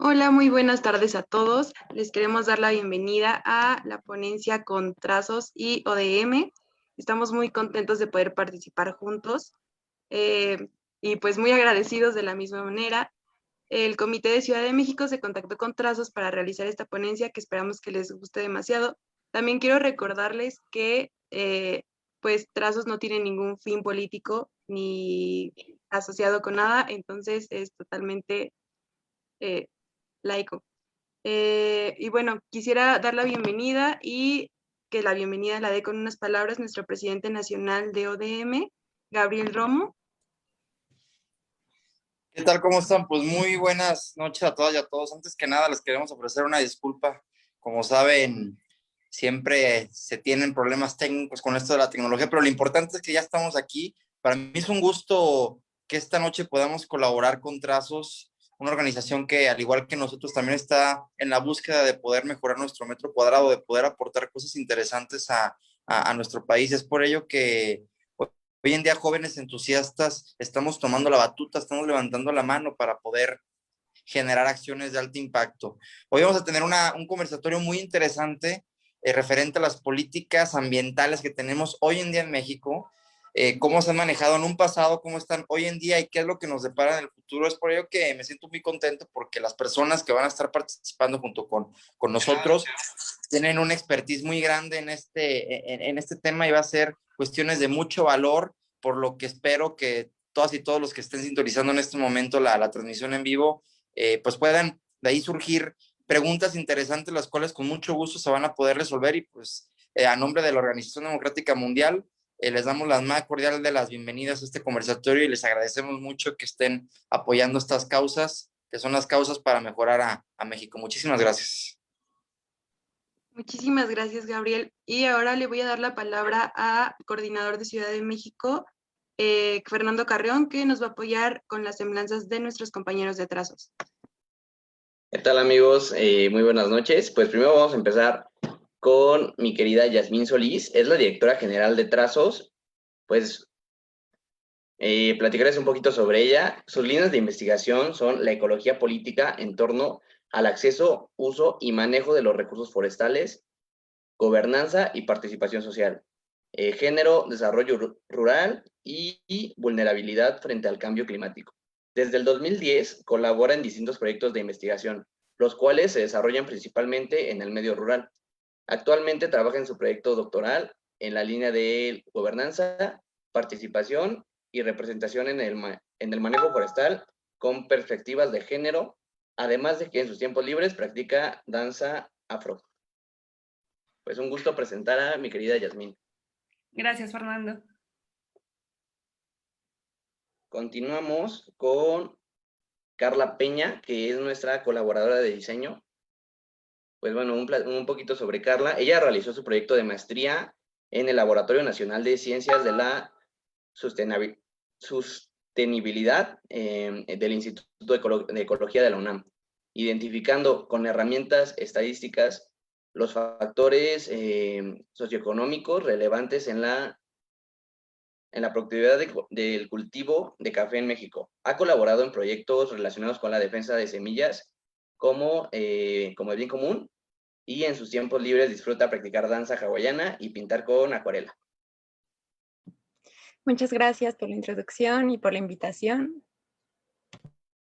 Hola, muy buenas tardes a todos. Les queremos dar la bienvenida a la ponencia con trazos y ODM. Estamos muy contentos de poder participar juntos y pues muy agradecidos de la misma manera. El Comité de Ciudad de México se contactó con Trazos para realizar esta ponencia que esperamos que les guste demasiado. También quiero recordarles que pues Trazos no tiene ningún fin político ni asociado con nada, entonces es totalmente eh, laico. Y bueno, quisiera dar la bienvenida y que la bienvenida la dé con unas palabras nuestro presidente nacional de ODM, Gabriel Romo. ¿Qué tal? ¿Cómo están? Pues muy buenas noches a todas y a todos. Antes que nada, les queremos ofrecer una disculpa. Como saben, siempre se tienen problemas técnicos con esto de la tecnología, pero lo importante es que ya estamos aquí. Para mí es un gusto que esta noche podamos colaborar con Trazos, una organización que, al igual que nosotros, también está en la búsqueda de poder mejorar nuestro metro cuadrado, de poder aportar cosas interesantes a nuestro país. Es por ello que hoy en día, jóvenes entusiastas, estamos tomando la batuta, estamos levantando la mano para poder generar acciones de alto impacto. Hoy vamos a tener un conversatorio muy interesante referente a las políticas ambientales que tenemos hoy en día en México, cómo se han manejado en un pasado, cómo están hoy en día y qué es lo que nos depara en el futuro. Es por ello que me siento muy contento porque las personas que van a estar participando junto con nosotros tienen una expertise muy grande en este tema y va a ser cuestiones de mucho valor, por lo que espero que todas y todos los que estén sintonizando en este momento la transmisión en vivo, pues puedan de ahí surgir preguntas interesantes, las cuales con mucho gusto se van a poder resolver y pues a nombre de la Organización Democrática Mundial, les damos las más cordiales de las bienvenidas a este conversatorio y les agradecemos mucho que estén apoyando estas causas, que son las causas para mejorar a México. Muchísimas gracias. Muchísimas gracias, Gabriel. Y ahora le voy a dar la palabra a coordinador de Ciudad de México, Fernando Carreón, que nos va a apoyar con las semblanzas de nuestros compañeros de Trazos. ¿Qué tal, amigos? Muy buenas noches. Pues primero vamos a empezar con mi querida Yasmín Solís, es la directora general de Trazos. Pues platicarles un poquito sobre ella. Sus líneas de investigación son la ecología política en torno al acceso, uso y manejo de los recursos forestales, gobernanza y participación social, género, desarrollo rural y vulnerabilidad frente al cambio climático. Desde el 2010 colabora en distintos proyectos de investigación, los cuales se desarrollan principalmente en el medio rural. Actualmente trabaja en su proyecto doctoral en la línea de gobernanza, participación y representación en el manejo forestal con perspectivas de género, además de que en sus tiempos libres practica danza afro. Pues un gusto presentar a mi querida Yasmín. Gracias, Fernando. Continuamos con Carla Peña, que es nuestra colaboradora de diseño. Pues bueno, un poquito sobre Carla. Ella realizó su proyecto de maestría en el Laboratorio Nacional de Ciencias de la Sostenibilidad del Instituto de Ecología de la UNAM, identificando con herramientas estadísticas los factores socioeconómicos relevantes en la productividad del cultivo de café en México. Ha colaborado en proyectos relacionados con la defensa de semillas como el bien común, y en sus tiempos libres disfruta practicar danza hawaiana y pintar con acuarela. Muchas gracias por la introducción y por la invitación.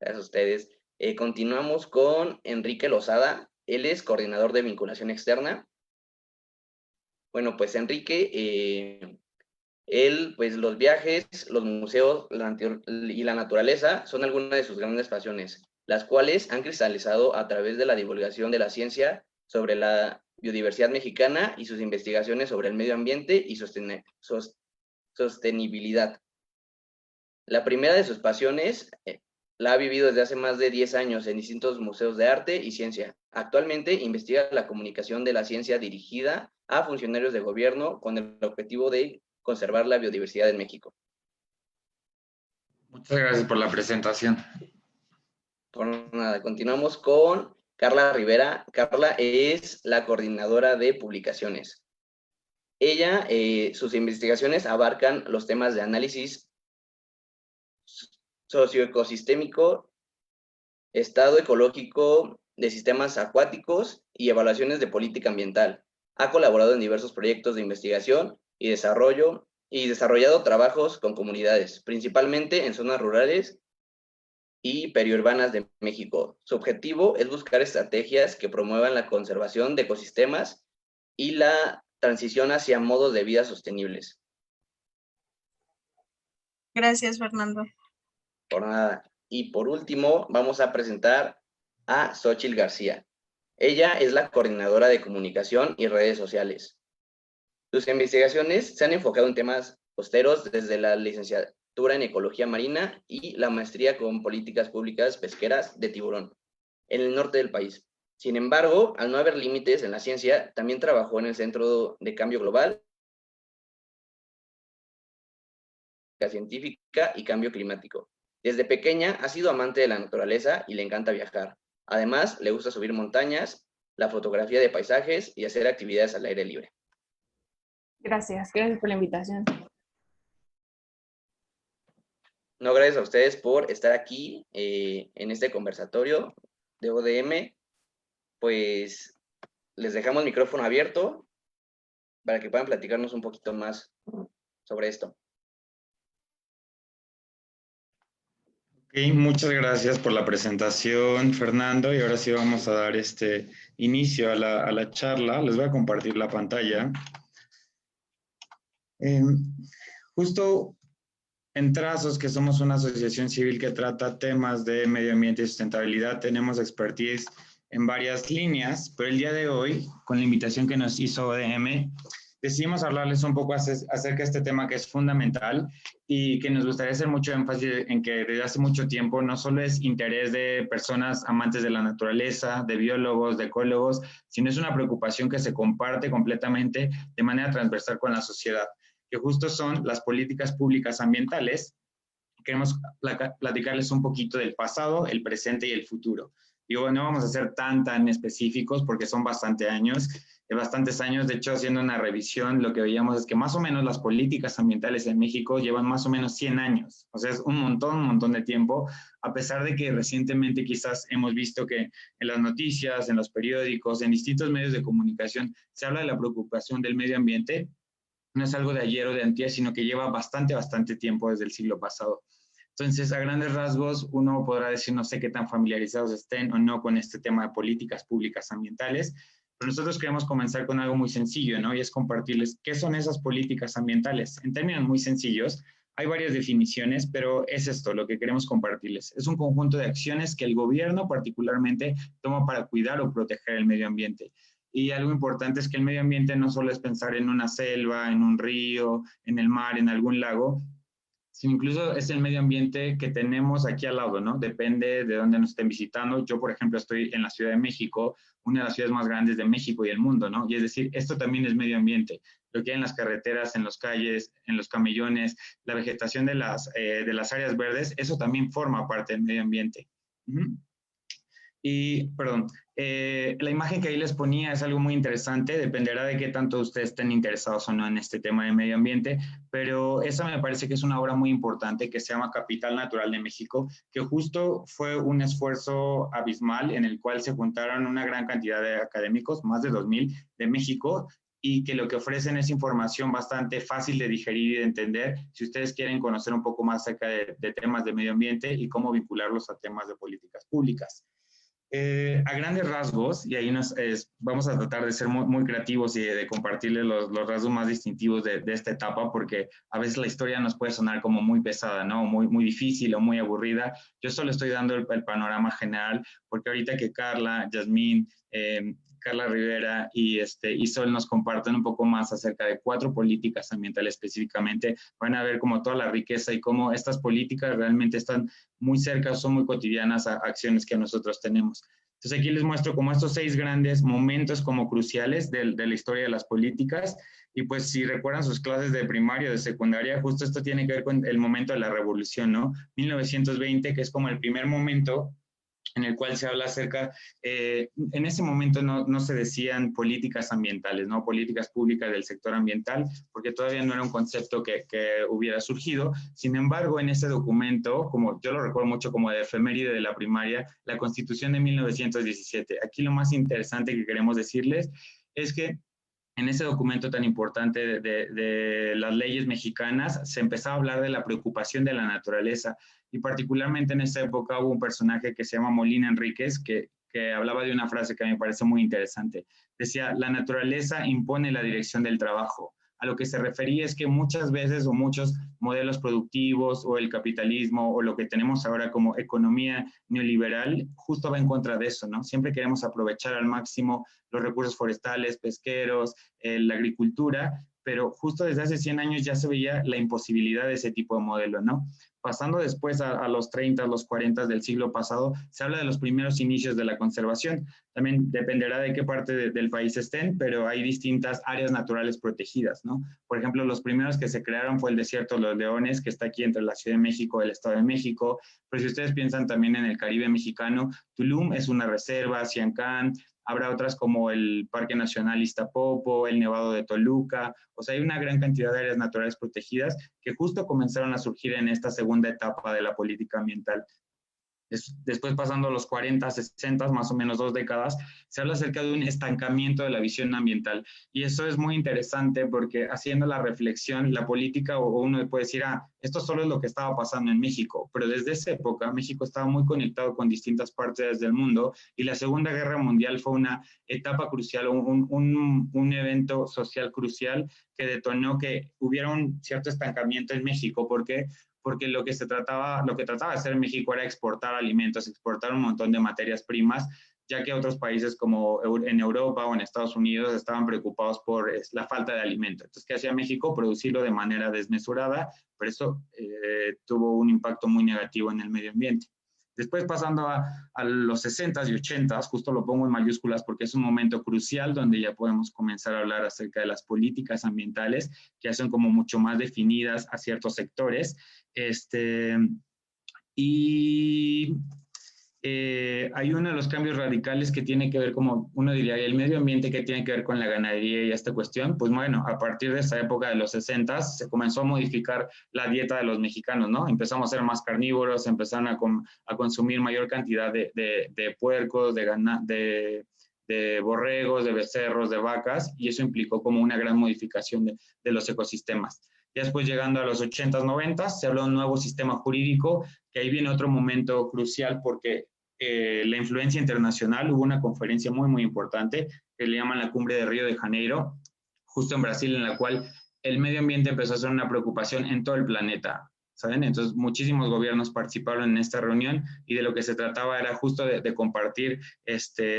Gracias a ustedes. Continuamos con Enrique Lozada. Él es coordinador de vinculación externa. Bueno, pues Enrique, él, pues los viajes, los museos y la naturaleza son algunas de sus grandes pasiones, las cuales han cristalizado a través de la divulgación de la ciencia sobre la biodiversidad mexicana y sus investigaciones sobre el medio ambiente y sostenibilidad. La primera de sus pasiones la ha vivido desde hace más de 10 años en distintos museos de arte y ciencia. Actualmente investiga la comunicación de la ciencia dirigida a funcionarios de gobierno con el objetivo de conservar la biodiversidad en México. Muchas gracias por la presentación. Por nada, continuamos con Carla Rivera. Carla es la coordinadora de publicaciones. Ella, sus investigaciones abarcan los temas de análisis socioecosistémico, estado ecológico de sistemas acuáticos y evaluaciones de política ambiental. Ha colaborado en diversos proyectos de investigación y desarrollo y desarrollado trabajos con comunidades, principalmente en zonas rurales y periurbanas de México. Su objetivo es buscar estrategias que promuevan la conservación de ecosistemas y la transición hacia modos de vida sostenibles. Gracias, Fernando. Por nada. Y por último, vamos a presentar a Xóchitl García. Ella es la coordinadora de comunicación y redes sociales. Sus investigaciones se han enfocado en temas costeros desde la licenciatura en Ecología Marina y la maestría con políticas públicas pesqueras de tiburón en el norte del país. Sin embargo, al no haber límites en la ciencia, también trabajó en el Centro de Cambio Global, científica y cambio climático. Desde pequeña ha sido amante de la naturaleza y le encanta viajar. Además, le gusta subir montañas, la fotografía de paisajes y hacer actividades al aire libre. Gracias por la invitación. No, gracias a ustedes por estar aquí en este conversatorio de ODM. Pues les dejamos el micrófono abierto para que puedan platicarnos un poquito más sobre esto. Ok, muchas gracias por la presentación, Fernando. Y ahora sí vamos a dar inicio a la charla. Les voy a compartir la pantalla. Justo en Trazos, que somos una asociación civil que trata temas de medio ambiente y sustentabilidad, tenemos expertise en varias líneas, pero el día de hoy, con la invitación que nos hizo ODM, decidimos hablarles un poco acerca de este tema que es fundamental y que nos gustaría hacer mucho énfasis en que desde hace mucho tiempo no solo es interés de personas amantes de la naturaleza, de biólogos, de ecólogos, sino es una preocupación que se comparte completamente de manera transversal con la sociedad, que justo son las políticas públicas ambientales. Queremos platicarles un poquito del pasado, el presente y el futuro. Digo, no vamos a ser tan específicos porque son bastantes años. De hecho, haciendo una revisión, lo que veíamos es que más o menos las políticas ambientales en México llevan más o menos 100 años. O sea, es un montón de tiempo, a pesar de que recientemente quizás hemos visto que en las noticias, en los periódicos, en distintos medios de comunicación, se habla de la preocupación del medio ambiente. No es algo de ayer o de antier, sino que lleva bastante tiempo desde el siglo pasado. Entonces, a grandes rasgos, uno podrá decir, no sé qué tan familiarizados estén o no con este tema de políticas públicas ambientales, pero nosotros queremos comenzar con algo muy sencillo, ¿no? Y es compartirles qué son esas políticas ambientales. En términos muy sencillos, hay varias definiciones, pero es esto lo que queremos compartirles. Es un conjunto de acciones que el gobierno particularmente toma para cuidar o proteger el medio ambiente. Y algo importante es que el medio ambiente no solo es pensar en una selva, en un río, en el mar, en algún lago, sino incluso es el medio ambiente que tenemos aquí al lado, ¿no? Depende de dónde nos estén visitando. Yo, por ejemplo, estoy en la Ciudad de México, una de las ciudades más grandes de México y del mundo, ¿no? Y es decir, esto también es medio ambiente. Lo que hay en las carreteras, en las calles, en los camellones, la vegetación de las áreas verdes, eso también forma parte del medio ambiente. Y, perdón, la imagen que ahí les ponía es algo muy interesante, dependerá de qué tanto ustedes estén interesados o no en este tema de medio ambiente, pero esa me parece que es una obra muy importante que se llama Capital Natural de México, que justo fue un esfuerzo abismal en el cual se juntaron una gran cantidad de académicos, más de 2000 de México, y que lo que ofrecen es información bastante fácil de digerir y de entender si ustedes quieren conocer un poco más acerca de temas de medio ambiente y cómo vincularlos a temas de políticas públicas. A grandes rasgos, y ahí vamos a tratar de ser muy creativos y de compartirles los rasgos más distintivos de esta etapa, porque a veces la historia nos puede sonar como muy pesada, ¿no? Muy difícil o muy aburrida. Yo solo estoy dando el panorama general, porque ahorita que Carla, Yasmín, Carla Rivera y Sol nos comparten un poco más acerca de 4 políticas ambientales específicamente, van a ver como toda la riqueza y cómo estas políticas realmente están muy cerca, son muy cotidianas a acciones que nosotros tenemos. Entonces aquí les muestro como estos 6 grandes momentos como cruciales de la historia de las políticas, y pues si recuerdan sus clases de primaria, de secundaria, justo esto tiene que ver con el momento de la revolución, ¿no? 1920, que es como el primer momento en el cual se habla acerca, en ese momento no se decían políticas ambientales, ¿no? Políticas públicas del sector ambiental, porque todavía no era un concepto que hubiera surgido. Sin embargo, en ese documento, como yo lo recuerdo mucho como de efeméride de la primaria, la Constitución de 1917. Aquí lo más interesante que queremos decirles es que en ese documento tan importante de las leyes mexicanas, se empezaba a hablar de la preocupación de la naturaleza, y particularmente en esa época hubo un personaje que se llama Molina Enríquez, que hablaba de una frase que me parece muy interesante. Decía, la naturaleza impone la dirección del trabajo. A lo que se refería es que muchas veces o muchos modelos productivos o el capitalismo o lo que tenemos ahora como economía neoliberal justo va en contra de eso, ¿no? Siempre queremos aprovechar al máximo los recursos forestales, pesqueros, la agricultura, pero justo desde hace 100 años ya se veía la imposibilidad de ese tipo de modelo, ¿no? Pasando después a los 30, los 40 del siglo pasado, se habla de los primeros inicios de la conservación. También dependerá de qué parte del país estén, pero hay distintas áreas naturales protegidas, ¿no? Por ejemplo, los primeros que se crearon fue el Desierto de los Leones, que está aquí entre la Ciudad de México y el Estado de México, pero si ustedes piensan también en el Caribe mexicano, Tulum es una reserva, Siancán, habrá otras como el Parque Nacional Iztapopo, el Nevado de Toluca, o sea, hay una gran cantidad de áreas naturales protegidas que justo comenzaron a surgir en esta segunda etapa de la política ambiental. Después, pasando a los 40, 60, más o menos 2 décadas, se habla acerca de un estancamiento de la visión ambiental. Y eso es muy interesante porque haciendo la reflexión, la política, o uno puede decir, esto solo es lo que estaba pasando en México, pero desde esa época México estaba muy conectado con distintas partes del mundo, y la Segunda Guerra Mundial fue una etapa crucial, un evento social crucial que detonó que hubiera un cierto estancamiento en México. ¿Por qué? Porque lo que trataba de hacer México era exportar alimentos, exportar un montón de materias primas, ya que otros países como en Europa o en Estados Unidos estaban preocupados por la falta de alimento. Entonces, ¿qué hacía México? Producirlo de manera desmesurada, pero eso tuvo un impacto muy negativo en el medio ambiente. Después, pasando a los 60s y 80s, justo lo pongo en mayúsculas porque es un momento crucial donde ya podemos comenzar a hablar acerca de las políticas ambientales, que ya son como mucho más definidas a ciertos sectores. Hay uno de los cambios radicales que tiene que ver, como uno diría, el medio ambiente, que tiene que ver con la ganadería y esta cuestión. Pues bueno, a partir de esa época de los 60 se comenzó a modificar la dieta de los mexicanos, ¿no? Empezamos a ser más carnívoros, empezaron a consumir mayor cantidad de puercos, de borregos, de becerros, de vacas, y eso implicó como una gran modificación de los ecosistemas. Ya después, llegando a los 80s, 90s, se habló de un nuevo sistema jurídico, que ahí viene otro momento crucial porque la influencia internacional. Hubo una conferencia muy, muy importante que le llaman la Cumbre de Río de Janeiro, justo en Brasil, en la cual el medio ambiente empezó a ser una preocupación en todo el planeta, ¿saben? Entonces, muchísimos gobiernos participaron en esta reunión, y de lo que se trataba era justo de compartir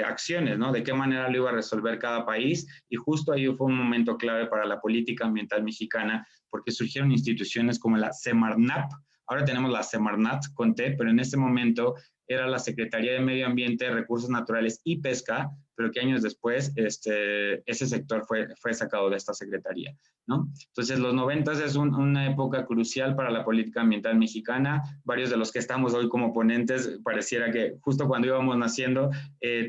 acciones, ¿no? De qué manera lo iba a resolver cada país, y justo ahí fue un momento clave para la política ambiental mexicana, porque surgieron instituciones como la Semarnat. Ahora tenemos la Semarnat con T, pero en ese momento era la Secretaría de Medio Ambiente, Recursos Naturales y Pesca, pero que años después ese sector fue sacado de esta secretaría, ¿no? Entonces, los 90s es una época crucial para la política ambiental mexicana. Varios de los que estamos hoy como ponentes, pareciera que justo cuando íbamos naciendo,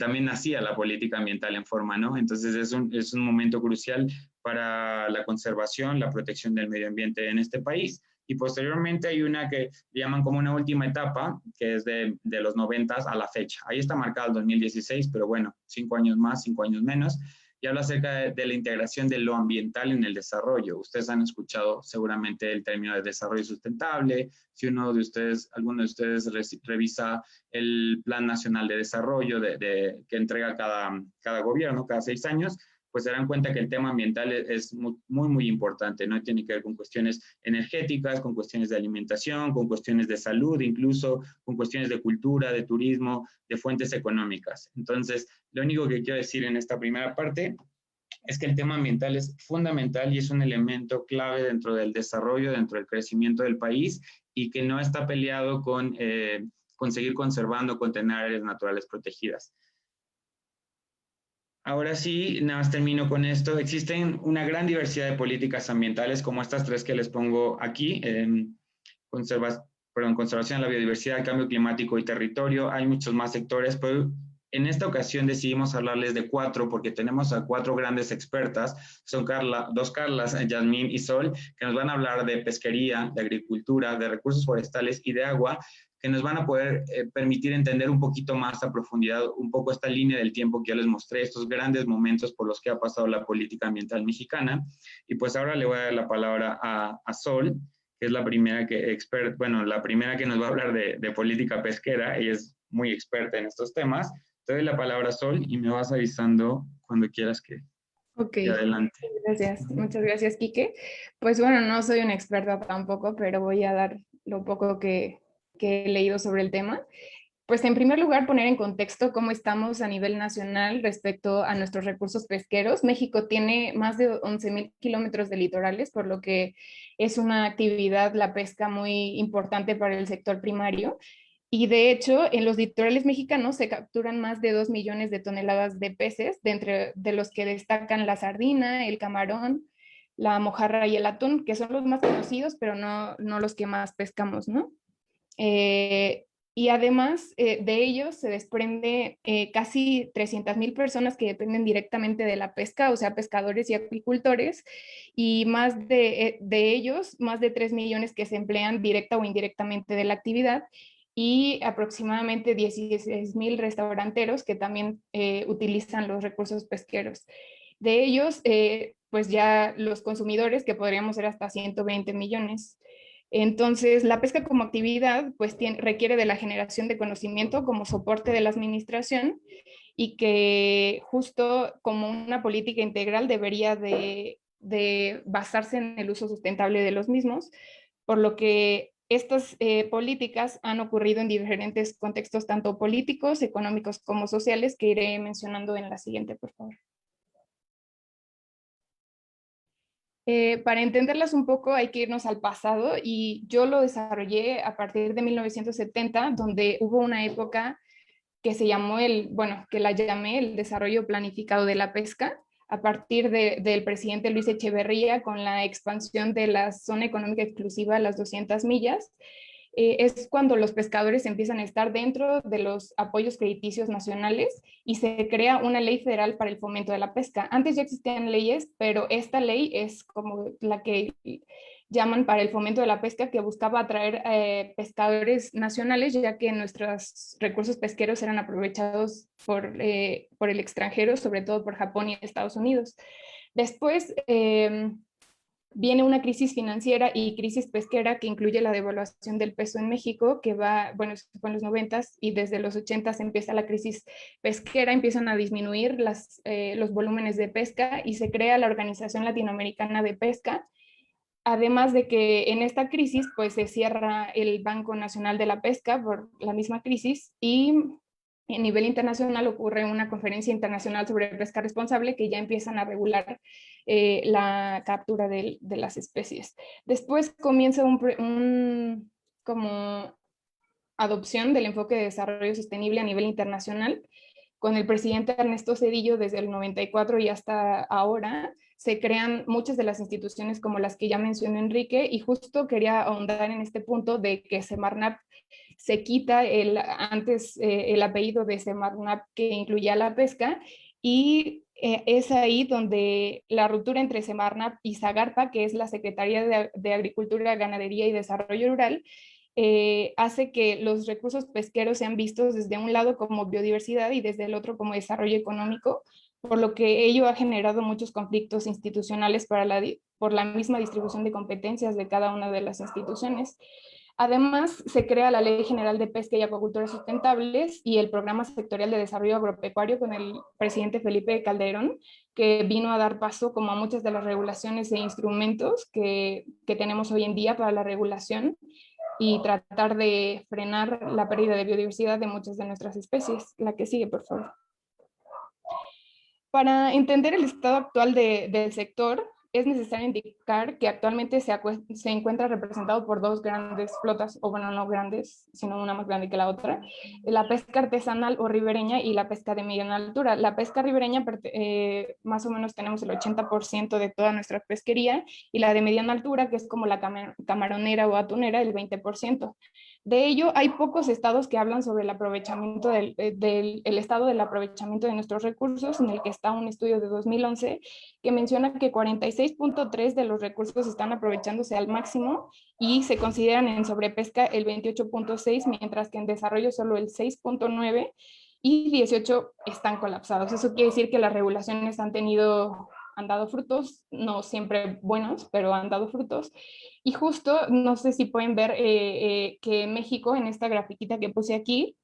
también nacía la política ambiental en forma, ¿no? Entonces, es un momento crucial para la conservación, la protección del medio ambiente en este país. Y posteriormente hay una que llaman como una última etapa, que es de los 90s a la fecha. Ahí está marcado el 2016, pero bueno, 5 años más, 5 años menos. Y habla acerca de la integración de lo ambiental en el desarrollo. Ustedes han escuchado seguramente el término de desarrollo sustentable. Si alguno de ustedes revisa el Plan Nacional de Desarrollo que entrega cada gobierno, cada 6 años, pues se darán cuenta que el tema ambiental es muy, muy importante, ¿no? Tiene que ver con cuestiones energéticas, con cuestiones de alimentación, con cuestiones de salud, incluso con cuestiones de cultura, de turismo, de fuentes económicas. Entonces, lo único que quiero decir en esta primera parte es que el tema ambiental es fundamental y es un elemento clave dentro del desarrollo, dentro del crecimiento del país, y que no está peleado con seguir conservando, con tener áreas naturales protegidas. Ahora sí, nada más termino con esto. Existen una gran diversidad de políticas ambientales, como estas 3 que les pongo aquí. conservación de la biodiversidad, cambio climático y territorio. Hay muchos más sectores, pero en esta ocasión decidimos hablarles de 4 porque tenemos a 4 grandes expertas, son dos Carlas, Yasmín y Sol, que nos van a hablar de pesquería, de agricultura, de recursos forestales y de agua, que nos van a poder permitir entender un poquito más a profundidad, un poco esta línea del tiempo que ya les mostré, estos grandes momentos por los que ha pasado la política ambiental mexicana. Y pues ahora le voy a dar la palabra a Sol, que es la primera la primera que nos va a hablar de política pesquera. Ella es muy experta en estos temas. Te doy la palabra, Sol, y me vas avisando cuando quieras que adelante. Gracias, muchas gracias, Quique. Pues bueno, no soy una experta tampoco, pero voy a dar lo poco que he leído sobre el tema. Pues en primer lugar, poner en contexto cómo estamos a nivel nacional respecto a nuestros recursos pesqueros. México tiene más de 11,000 kilómetros de litorales, por lo que es una actividad, la pesca, muy importante para el sector primario. Y de hecho, en los litorales mexicanos se capturan más de 2 millones de toneladas de peces, de los que destacan la sardina, el camarón, la mojarra y el atún, que son los más conocidos, pero no los que más pescamos, ¿no? Eh, y además de ellos se desprende casi 300,000 personas que dependen directamente de la pesca, o sea, pescadores y apicultores, y de ellos, más de 3 millones que se emplean directa o indirectamente de la actividad, y aproximadamente 16,000 restauranteros que también utilizan los recursos pesqueros. De ellos, pues ya los consumidores, que podríamos ser hasta 120 millones. Entonces, la pesca como actividad pues requiere de la generación de conocimiento como soporte de la administración, y que justo como una política integral debería de basarse en el uso sustentable de los mismos, por lo que estas políticas han ocurrido en diferentes contextos, tanto políticos, económicos como sociales, que iré mencionando en la siguiente, por favor. Para entenderlas un poco hay que irnos al pasado, y yo lo desarrollé a partir de 1970, donde hubo una época que se llamó que la llamé el desarrollo planificado de la pesca, a partir del presidente Luis Echeverría, con la expansión de la zona económica exclusiva a las 200 millas. Es cuando los pescadores empiezan a estar dentro de los apoyos crediticios nacionales y se crea una ley federal para el fomento de la pesca. Antes ya existían leyes, pero esta ley es como la que llaman para el fomento de la pesca, que buscaba atraer pescadores nacionales, ya que nuestros recursos pesqueros eran aprovechados por el extranjero, sobre todo por Japón y Estados Unidos. Después viene una crisis financiera y crisis pesquera que incluye la devaluación del peso en México, que eso fue en los 90s, y desde los 80s empieza la crisis pesquera, empiezan a disminuir los volúmenes de pesca y se crea la Organización Latinoamericana de Pesca. Además de que en esta crisis pues se cierra el Banco Nacional de la Pesca por la misma crisis, y a nivel internacional ocurre una conferencia internacional sobre pesca responsable, que ya empiezan a regular la captura de las especies. Después comienza como adopción del enfoque de desarrollo sostenible a nivel internacional, con el presidente Ernesto Zedillo desde el 94 y hasta ahora. Se crean muchas de las instituciones como las que ya mencionó Enrique, y justo quería ahondar en este punto de que Semarnat se quita el apellido de Semarnat, que incluía la pesca, y es ahí donde la ruptura entre Semarnat y Zagarpa, que es la Secretaría de Agricultura, Ganadería y Desarrollo Rural, hace que los recursos pesqueros sean vistos desde un lado como biodiversidad y desde el otro como desarrollo económico, por lo que ello ha generado muchos conflictos institucionales por la misma distribución de competencias de cada una de las instituciones. Además, se crea la Ley General de Pesca y Acuacultura Sustentables y el Programa Sectorial de Desarrollo Agropecuario con el presidente Felipe Calderón, que vino a dar paso como a muchas de las regulaciones e instrumentos que tenemos hoy en día para la regulación y tratar de frenar la pérdida de biodiversidad de muchas de nuestras especies. La que sigue, por favor. Para entender el estado actual del sector, es necesario indicar que actualmente se encuentra representado por dos grandes flotas, o bueno, no grandes, sino una más grande que la otra, la pesca artesanal o ribereña y la pesca de mediana altura. La pesca ribereña, más o menos tenemos el 80% de toda nuestra pesquería, y la de mediana altura, que es como la camaronera o atunera, el 20%. De ello, hay pocos estados que hablan sobre el aprovechamiento el estado del aprovechamiento de nuestros recursos, en el que está un estudio de 2011 que menciona que 46.3 de los recursos están aprovechándose al máximo y se consideran en sobrepesca el 28.6, mientras que en desarrollo solo el 6.9 y 18 están colapsados. Eso quiere decir que las regulaciones han dado frutos, no siempre buenos, pero han dado frutos. Y justo, no sé si pueden ver que México, en esta grafiquita que puse aquí,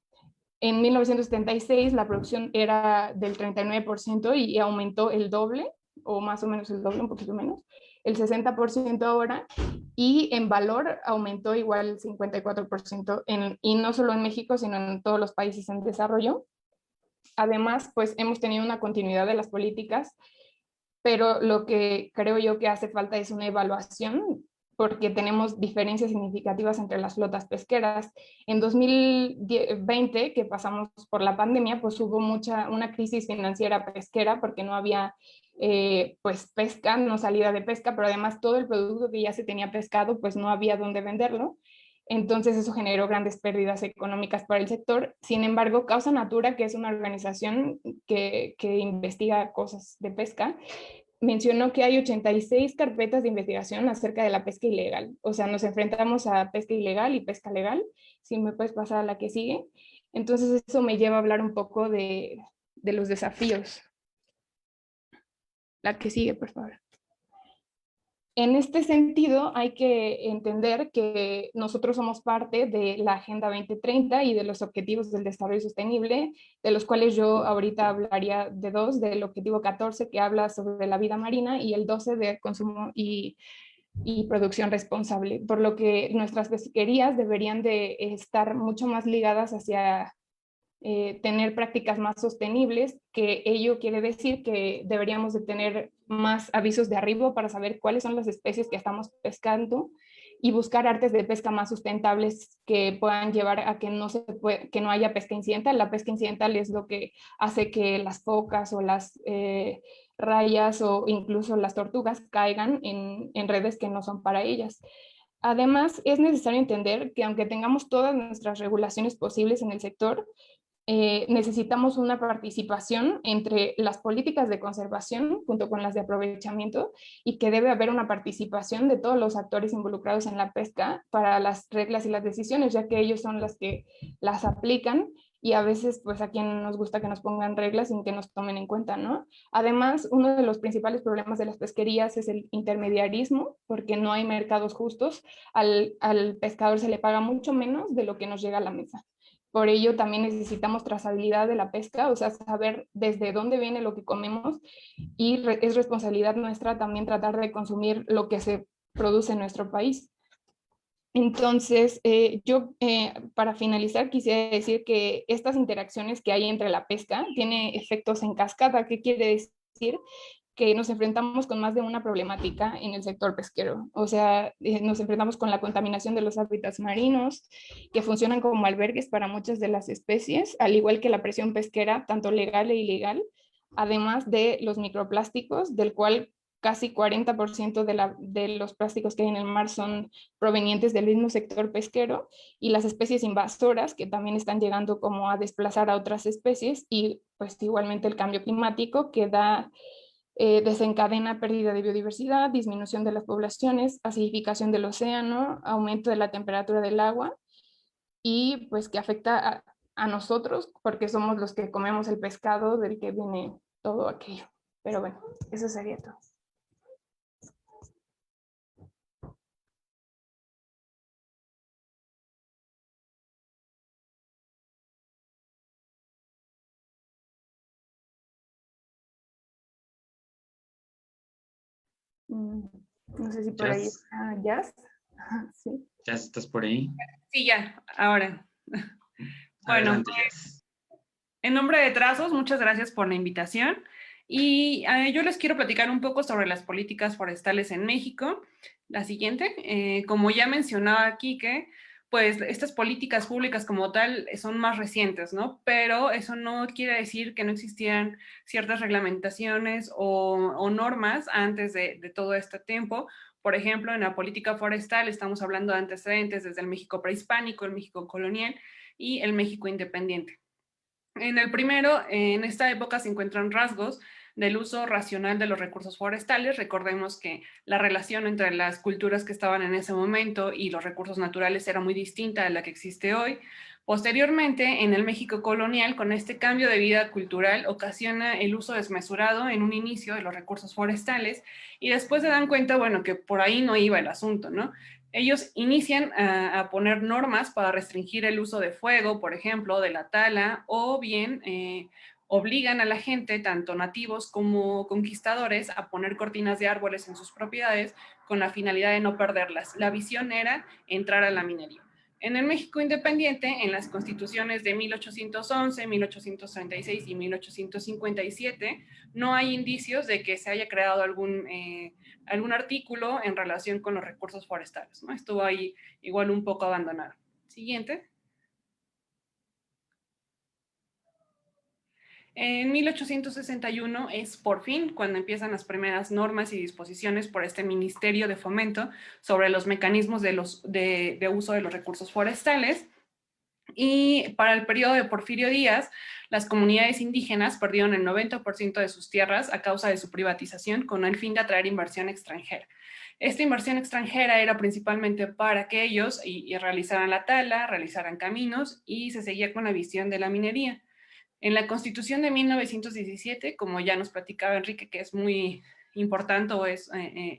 en 1976 la producción era del 39% y aumentó el doble, o más o menos el doble, un poquito menos, el 60% ahora, y en valor aumentó igual el 54%, y no solo en México, sino en todos los países en desarrollo. Además, pues hemos tenido una continuidad de las políticas, pero lo que creo yo que hace falta es una evaluación, porque tenemos diferencias significativas entre las flotas pesqueras. En 2020, que pasamos por la pandemia, pues hubo una crisis financiera pesquera, porque no había pues pesca, no salida de pesca, pero además todo el producto que ya se tenía pescado, pues no había dónde venderlo. Entonces eso generó grandes pérdidas económicas para el sector. Sin embargo, Causa Natura, que es una organización que investiga cosas de pesca, mencionó que hay 86 carpetas de investigación acerca de la pesca ilegal. O sea, nos enfrentamos a pesca ilegal y pesca legal. Si me puedes pasar a la que sigue. Entonces eso me lleva a hablar un poco de los desafíos. La que sigue, por favor. En este sentido, hay que entender que nosotros somos parte de la Agenda 2030 y de los Objetivos del Desarrollo Sostenible, de los cuales yo ahorita hablaría de dos: del objetivo 14, que habla sobre la vida marina, y el 12, de consumo y producción responsable, por lo que nuestras pesquerías deberían de estar mucho más ligadas hacia tener prácticas más sostenibles, que ello quiere decir que deberíamos de tener más avisos de arribo para saber cuáles son las especies que estamos pescando, y buscar artes de pesca más sustentables que puedan llevar a que que no haya pesca incidental. La pesca incidental es lo que hace que las focas o las rayas o incluso las tortugas caigan en redes que no son para ellas. Además, es necesario entender que aunque tengamos todas nuestras regulaciones posibles en el sector, necesitamos una participación entre las políticas de conservación junto con las de aprovechamiento, y que debe haber una participación de todos los actores involucrados en la pesca para las reglas y las decisiones, ya que ellos son las que las aplican, y a veces pues a quien nos gusta que nos pongan reglas sin que nos tomen en cuenta, ¿no? Además, uno de los principales problemas de las pesquerías es el intermediarismo, porque no hay mercados justos. Al pescador se le paga mucho menos de lo que nos llega a la mesa. Por ello también necesitamos trazabilidad de la pesca, o sea, saber desde dónde viene lo que comemos, y es responsabilidad nuestra también tratar de consumir lo que se produce en nuestro país. Entonces, para finalizar quisiera decir que estas interacciones que hay entre la pesca tienen efectos en cascada. ¿Qué quiere decir? Que nos enfrentamos con más de una problemática en el sector pesquero. O sea, nos enfrentamos con la contaminación de los hábitats marinos, que funcionan como albergues para muchas de las especies, al igual que la presión pesquera, tanto legal e ilegal, además de los microplásticos, del cual casi 40% de los plásticos que hay en el mar son provenientes del mismo sector pesquero, y las especies invasoras, que también están llegando como a desplazar a otras especies, y pues igualmente el cambio climático, que desencadena pérdida de biodiversidad, disminución de las poblaciones, acidificación del océano, aumento de la temperatura del agua, y pues que afecta a nosotros, porque somos los que comemos el pescado del que viene todo aquello. Pero bueno, eso sería todo. No sé si por ahí está Jazz. Sí. ¿Jazz, estás por ahí? Sí, ya, ahora. Bueno, Adelante, pues, en nombre de Trazos, muchas gracias por la invitación. Y yo les quiero platicar un poco sobre las políticas forestales en México. La siguiente, como ya mencionaba Quique, pues estas políticas públicas como tal son más recientes, ¿no? Pero eso no quiere decir que no existieran ciertas reglamentaciones o normas antes de todo este tiempo. Por ejemplo, en la política forestal estamos hablando de antecedentes desde el México prehispánico, el México colonial y el México independiente. En el primero, en esta época se encuentran rasgos del uso racional de los recursos forestales. Recordemos que la relación entre las culturas que estaban en ese momento y los recursos naturales era muy distinta a la que existe hoy. Posteriormente, en el México colonial, con este cambio de vida cultural, ocasiona el uso desmesurado en un inicio de los recursos forestales y después se dan cuenta, bueno, que por ahí no iba el asunto, ¿no? Ellos inician a poner normas para restringir el uso de fuego, por ejemplo, de la tala, o bien obligan a la gente, tanto nativos como conquistadores, a poner cortinas de árboles en sus propiedades con la finalidad de no perderlas. La visión era entrar a la minería. En el México independiente, en las constituciones de 1811, 1836 y 1857, no hay indicios de que se haya creado algún artículo en relación con los recursos forestales, ¿no? Estuvo ahí igual un poco abandonado. Siguiente. En 1861 es por fin cuando empiezan las primeras normas y disposiciones por este Ministerio de Fomento sobre los mecanismos de uso de los recursos forestales. Y para el periodo de Porfirio Díaz, las comunidades indígenas perdieron el 90% de sus tierras a causa de su privatización con el fin de atraer inversión extranjera. Esta inversión extranjera era principalmente para que ellos realizaran la tala, realizaran caminos y se seguía con la visión de la minería. En la Constitución de 1917, como ya nos platicaba Enrique, que es muy importante o es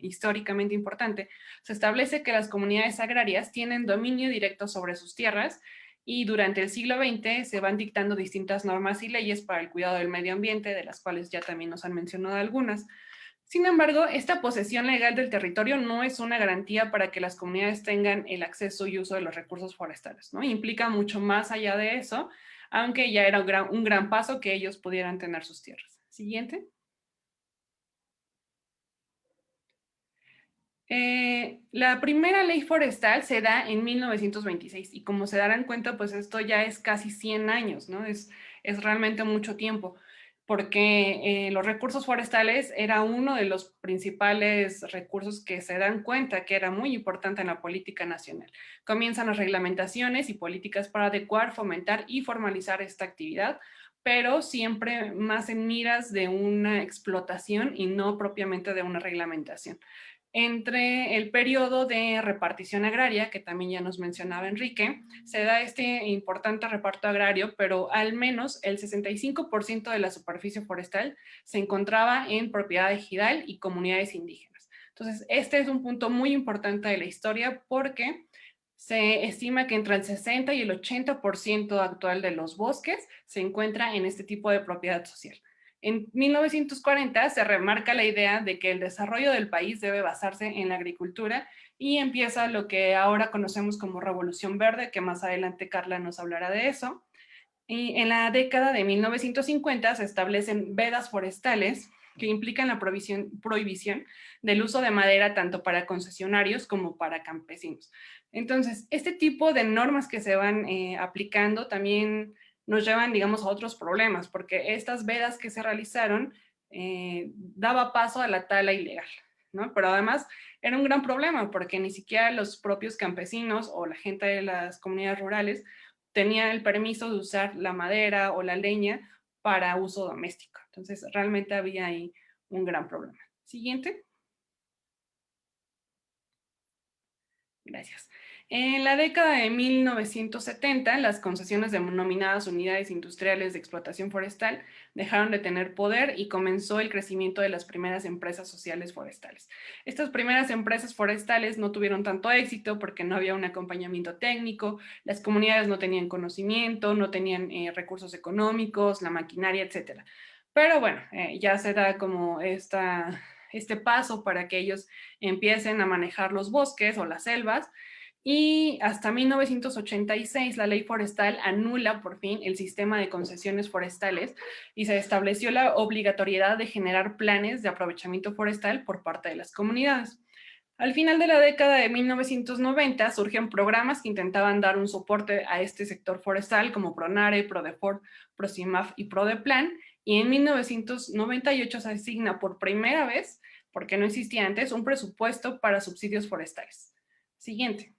históricamente importante, se establece que las comunidades agrarias tienen dominio directo sobre sus tierras y durante el siglo XX se van dictando distintas normas y leyes para el cuidado del medio ambiente, de las cuales ya también nos han mencionado algunas. Sin embargo, esta posesión legal del territorio no es una garantía para que las comunidades tengan el acceso y uso de los recursos forestales, ¿no? Implica mucho más allá de eso, aunque ya era un gran paso que ellos pudieran tener sus tierras. Siguiente. La primera ley forestal se da en 1926 y como se darán cuenta, pues esto ya es casi 100 años, ¿no? Es realmente mucho tiempo, porque los recursos forestales era uno de los principales recursos que se dan cuenta que era muy importante en la política nacional. Comienzan las reglamentaciones y políticas para adecuar, fomentar y formalizar esta actividad, pero siempre más en miras de una explotación y no propiamente de una reglamentación. Entre el periodo de repartición agraria, que también ya nos mencionaba Enrique, se da este importante reparto agrario, pero al menos el 65% de la superficie forestal se encontraba en propiedad ejidal y comunidades indígenas. Entonces, este es un punto muy importante de la historia porque se estima que entre el 60 y el 80% actual de los bosques se encuentra en este tipo de propiedad social. En 1940 se remarca la idea de que el desarrollo del país debe basarse en la agricultura y empieza lo que ahora conocemos como Revolución Verde, que más adelante Carla nos hablará de eso. Y en la década de 1950 se establecen vedas forestales que implican la prohibición del uso de madera tanto para concesionarios como para campesinos. Entonces, este tipo de normas que se van aplicando también nos llevan, digamos, a otros problemas, porque estas vedas que se realizaron daba paso a la tala ilegal, ¿no? Pero además era un gran problema porque ni siquiera los propios campesinos o la gente de las comunidades rurales tenían el permiso de usar la madera o la leña para uso doméstico. Entonces, realmente había ahí un gran problema. Siguiente. Gracias. En la década de 1970, las concesiones denominadas unidades industriales de explotación forestal dejaron de tener poder y comenzó el crecimiento de las primeras empresas sociales forestales. Estas primeras empresas forestales no tuvieron tanto éxito porque no había un acompañamiento técnico, las comunidades no tenían conocimiento, no tenían recursos económicos, la maquinaria, etc. Pero bueno, ya se da como este paso para que ellos empiecen a manejar los bosques o las selvas Y hasta 1986 la ley forestal anula por fin el sistema de concesiones forestales y se estableció la obligatoriedad de generar planes de aprovechamiento forestal por parte de las comunidades. Al final de la década de 1990 surgen programas que intentaban dar un soporte a este sector forestal como PRONARE, PRODEFOR, PROCIMAF y PRODEPLAN, y en 1998 se asigna por primera vez, porque no existía antes, un presupuesto para subsidios forestales. Siguiente.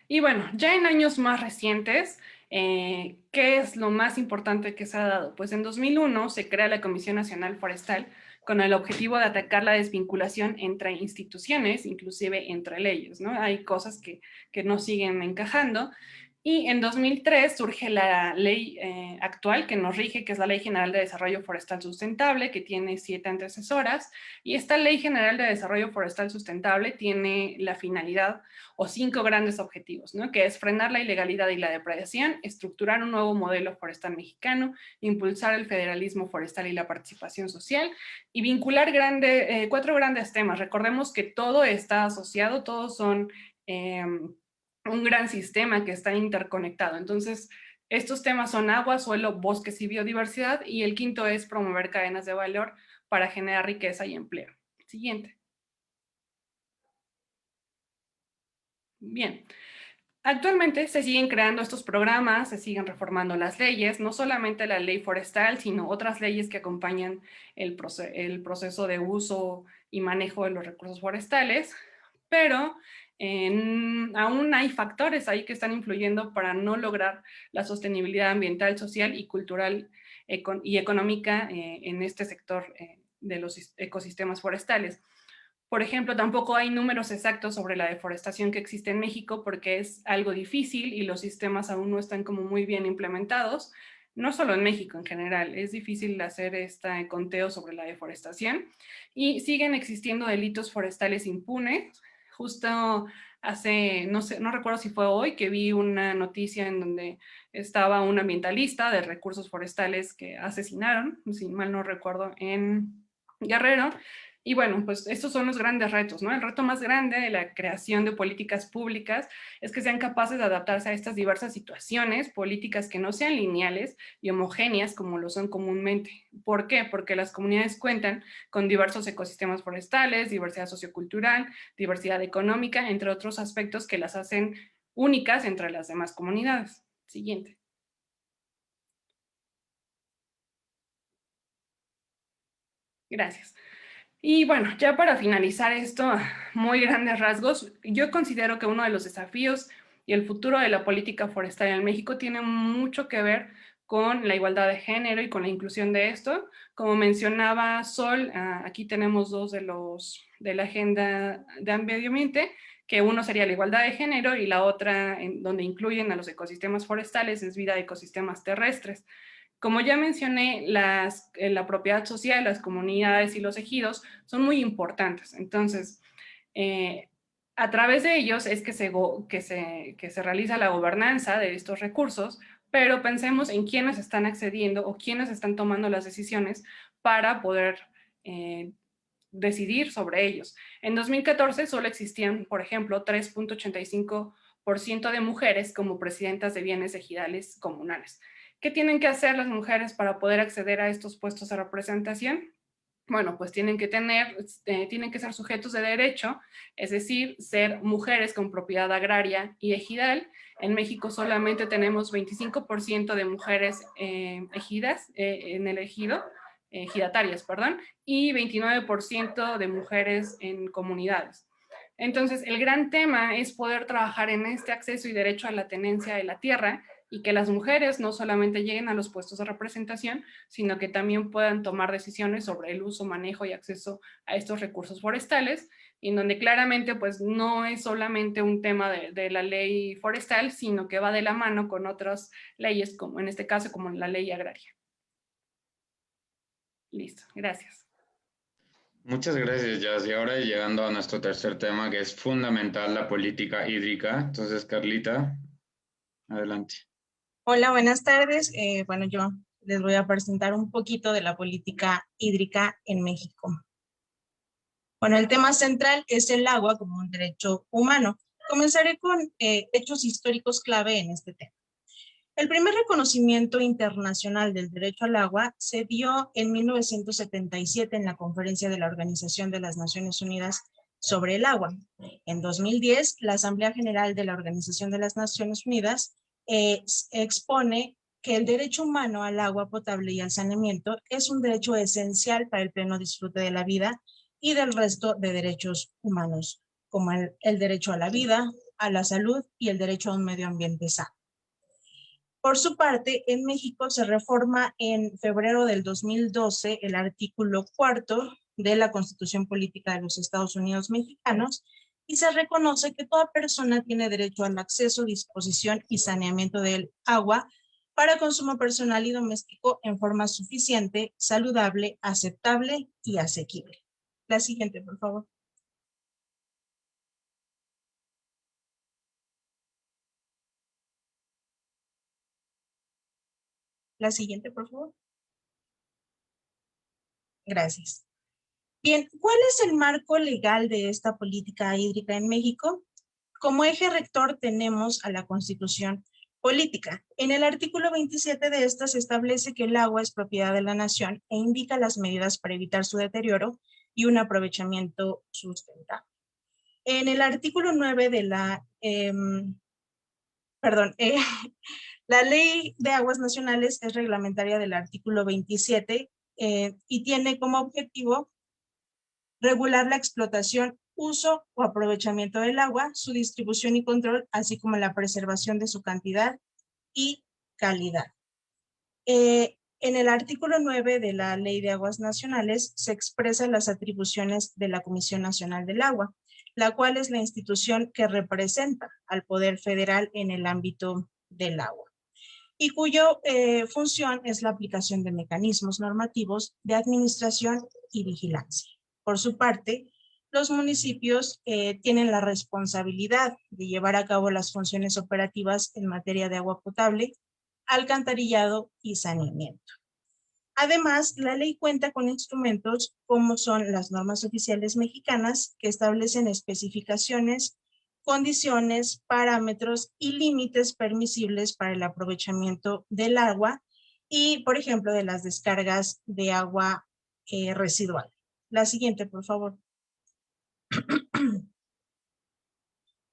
Y bueno, ya en años más recientes, ¿qué es lo más importante que se ha dado? Pues en 2001 se crea la Comisión Nacional Forestal con el objetivo de atacar la desvinculación entre instituciones, inclusive entre leyes, ¿no? Hay cosas que no siguen encajando. Y en 2003 surge la ley actual que nos rige, que es la Ley General de Desarrollo Forestal Sustentable, que tiene 7 antecesoras. Y esta Ley General de Desarrollo Forestal Sustentable tiene la finalidad o 5 grandes objetivos, ¿no? Que es frenar la ilegalidad y la depredación, estructurar un nuevo modelo forestal mexicano, impulsar el federalismo forestal y la participación social, y vincular 4 grandes temas. Recordemos que todo está asociado, todos son un gran sistema que está interconectado. Entonces, estos temas son agua, suelo, bosques y biodiversidad, y el quinto es promover cadenas de valor para generar riqueza y empleo. Siguiente. Bien. Actualmente se siguen creando estos programas, se siguen reformando las leyes, no solamente la ley forestal, sino otras leyes que acompañan el proceso de uso y manejo de los recursos forestales, pero aún hay factores ahí que están influyendo para no lograr la sostenibilidad ambiental, social y cultural y económica en este sector de los ecosistemas forestales. Por ejemplo, tampoco hay números exactos sobre la deforestación que existe en México porque es algo difícil y los sistemas aún no están como muy bien implementados. No solo en México en general, es difícil hacer este conteo sobre la deforestación y siguen existiendo delitos forestales impunes. Justo hace, no sé, no recuerdo si fue hoy, que vi una noticia en donde estaba un ambientalista de recursos forestales que asesinaron, si mal no recuerdo, en Guerrero. Y bueno, pues estos son los grandes retos, ¿no? El reto más grande de la creación de políticas públicas es que sean capaces de adaptarse a estas diversas situaciones, políticas que no sean lineales y homogéneas como lo son comúnmente. ¿Por qué? Porque las comunidades cuentan con diversos ecosistemas forestales, diversidad sociocultural, diversidad económica, entre otros aspectos que las hacen únicas entre las demás comunidades. Siguiente. Gracias. Y bueno, ya para finalizar esto, muy grandes rasgos, yo considero que uno de los desafíos y el futuro de la política forestal en México tiene mucho que ver con la igualdad de género y con la inclusión de esto. Como mencionaba Sol, aquí tenemos dos de la agenda de medio ambiente, que uno sería la igualdad de género y la otra, donde incluyen a los ecosistemas forestales, es vida de ecosistemas terrestres. Como ya mencioné, la propiedad social, las comunidades y los ejidos son muy importantes. Entonces, a través de ellos es que se realiza la gobernanza de estos recursos, pero pensemos en quiénes están accediendo o quiénes están tomando las decisiones para poder decidir sobre ellos. En 2014 solo existían, por ejemplo, 3.85% de mujeres como presidentas de bienes ejidales comunales. ¿Qué tienen que hacer las mujeres para poder acceder a estos puestos de representación? Bueno, pues tienen que ser sujetos de derecho, es decir, ser mujeres con propiedad agraria y ejidal. En México solamente tenemos 25% de mujeres ejidas en el ejido, ejidatarias, perdón, y 29% de mujeres en comunidades. Entonces, el gran tema es poder trabajar en este acceso y derecho a la tenencia de la tierra y que las mujeres no solamente lleguen a los puestos de representación, sino que también puedan tomar decisiones sobre el uso, manejo y acceso a estos recursos forestales, en donde claramente pues no es solamente un tema de la ley forestal, sino que va de la mano con otras leyes, como en este caso como la ley agraria. Listo, gracias. Muchas gracias, Jazz. Y ahora llegando a nuestro tercer tema, que es fundamental, la política hídrica. Entonces, Carlita, adelante. Hola, buenas tardes. Bueno, yo les voy a presentar un poquito de la política hídrica en México. Bueno, el tema central es el agua como un derecho humano. Comenzaré con hechos históricos clave en este tema. El primer reconocimiento internacional del derecho al agua se dio en 1977 en la Conferencia de la Organización de las Naciones Unidas sobre el agua. En 2010, la Asamblea General de la Organización de las Naciones Unidas expone que el derecho humano al agua potable y al saneamiento es un derecho esencial para el pleno disfrute de la vida y del resto de derechos humanos, como el derecho a la vida, a la salud y el derecho a un medio ambiente sano. Por su parte, en México se reforma en febrero del 2012 el artículo 4 de la Constitución Política de los Estados Unidos Mexicanos y se reconoce que toda persona tiene derecho al acceso, disposición y saneamiento del agua para consumo personal y doméstico en forma suficiente, saludable, aceptable y asequible. La siguiente, por favor. La siguiente, por favor. Gracias. Bien, ¿cuál es el marco legal de esta política hídrica en México? Como eje rector tenemos a la Constitución Política. En el artículo 27 de esta se establece que el agua es propiedad de la nación e indica las medidas para evitar su deterioro y un aprovechamiento sustentable. En el artículo 9 de la, la Ley de Aguas Nacionales es reglamentaria del artículo 27 y tiene como objetivo regular la explotación, uso o aprovechamiento del agua, su distribución y control, así como la preservación de su cantidad y calidad. En el artículo 9 de la Ley de Aguas Nacionales se expresan las atribuciones de la Comisión Nacional del Agua, la cual es la institución que representa al Poder Federal en el ámbito del agua y cuyo función es la aplicación de mecanismos normativos de administración y vigilancia. Por su parte, los municipios tienen la responsabilidad de llevar a cabo las funciones operativas en materia de agua potable, alcantarillado y saneamiento. Además, la ley cuenta con instrumentos como son las normas oficiales mexicanas que establecen especificaciones, condiciones, parámetros y límites permisibles para el aprovechamiento del agua y, por ejemplo, de las descargas de agua residual. La siguiente, por favor.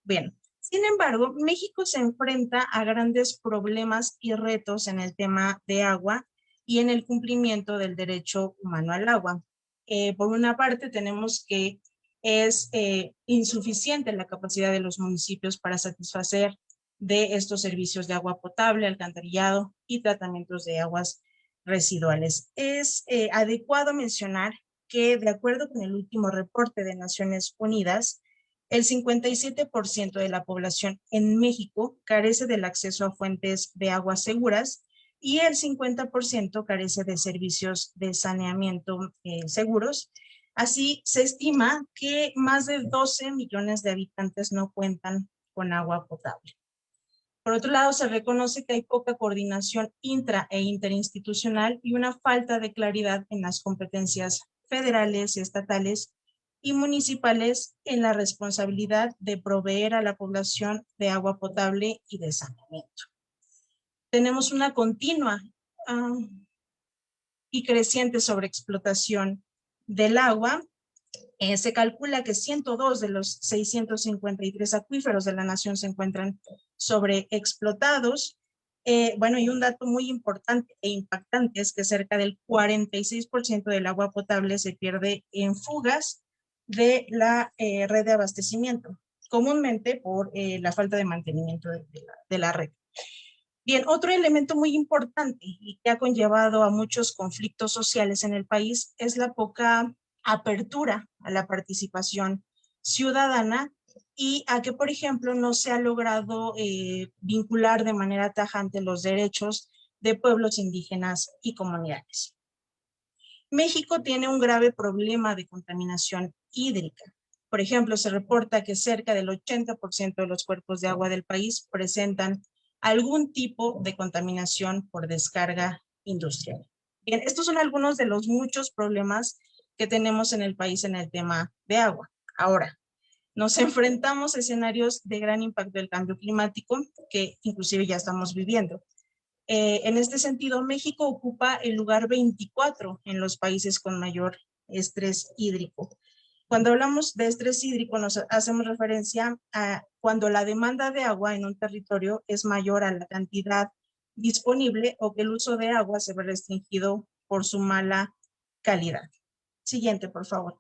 Bien, sin embargo, México se enfrenta a grandes problemas y retos en el tema de agua y en el cumplimiento del derecho humano al agua. Por una parte, tenemos que es insuficiente la capacidad de los municipios para satisfacer de estos servicios de agua potable, alcantarillado y tratamientos de aguas residuales. Es adecuado mencionar que, de acuerdo con el último reporte de Naciones Unidas, el 57% de la población en México carece del acceso a fuentes de agua seguras y el 50% carece de servicios de saneamiento seguros. Así, se estima que más de 12 millones de habitantes no cuentan con agua potable. Por otro lado, se reconoce que hay poca coordinación intra e interinstitucional y una falta de claridad en las competencias federales, estatales y municipales en la responsabilidad de proveer a la población de agua potable y de saneamiento. Tenemos una continua y creciente sobreexplotación del agua. Se calcula que 102 de los 653 acuíferos de la nación se encuentran sobreexplotados. Bueno, y un dato muy importante e impactante es que cerca del 46% del agua potable se pierde en fugas de la red de abastecimiento, comúnmente por la falta de mantenimiento de la red. Bien, otro elemento muy importante y que ha conllevado a muchos conflictos sociales en el país es la poca apertura a la participación ciudadana y a que, por ejemplo, no se ha logrado vincular de manera tajante los derechos de pueblos indígenas y comunidades. México tiene un grave problema de contaminación hídrica. Por ejemplo, se reporta que cerca del 80% de los cuerpos de agua del país presentan algún tipo de contaminación por descarga industrial. Bien, estos son algunos de los muchos problemas que tenemos en el país en el tema de agua. Ahora, nos enfrentamos a escenarios de gran impacto del cambio climático que inclusive ya estamos viviendo. En este sentido, México ocupa el lugar 24 en los países con mayor estrés hídrico. Cuando hablamos de estrés hídrico, nos hacemos referencia a cuando la demanda de agua en un territorio es mayor a la cantidad disponible o que el uso de agua se ve restringido por su mala calidad. Siguiente, por favor.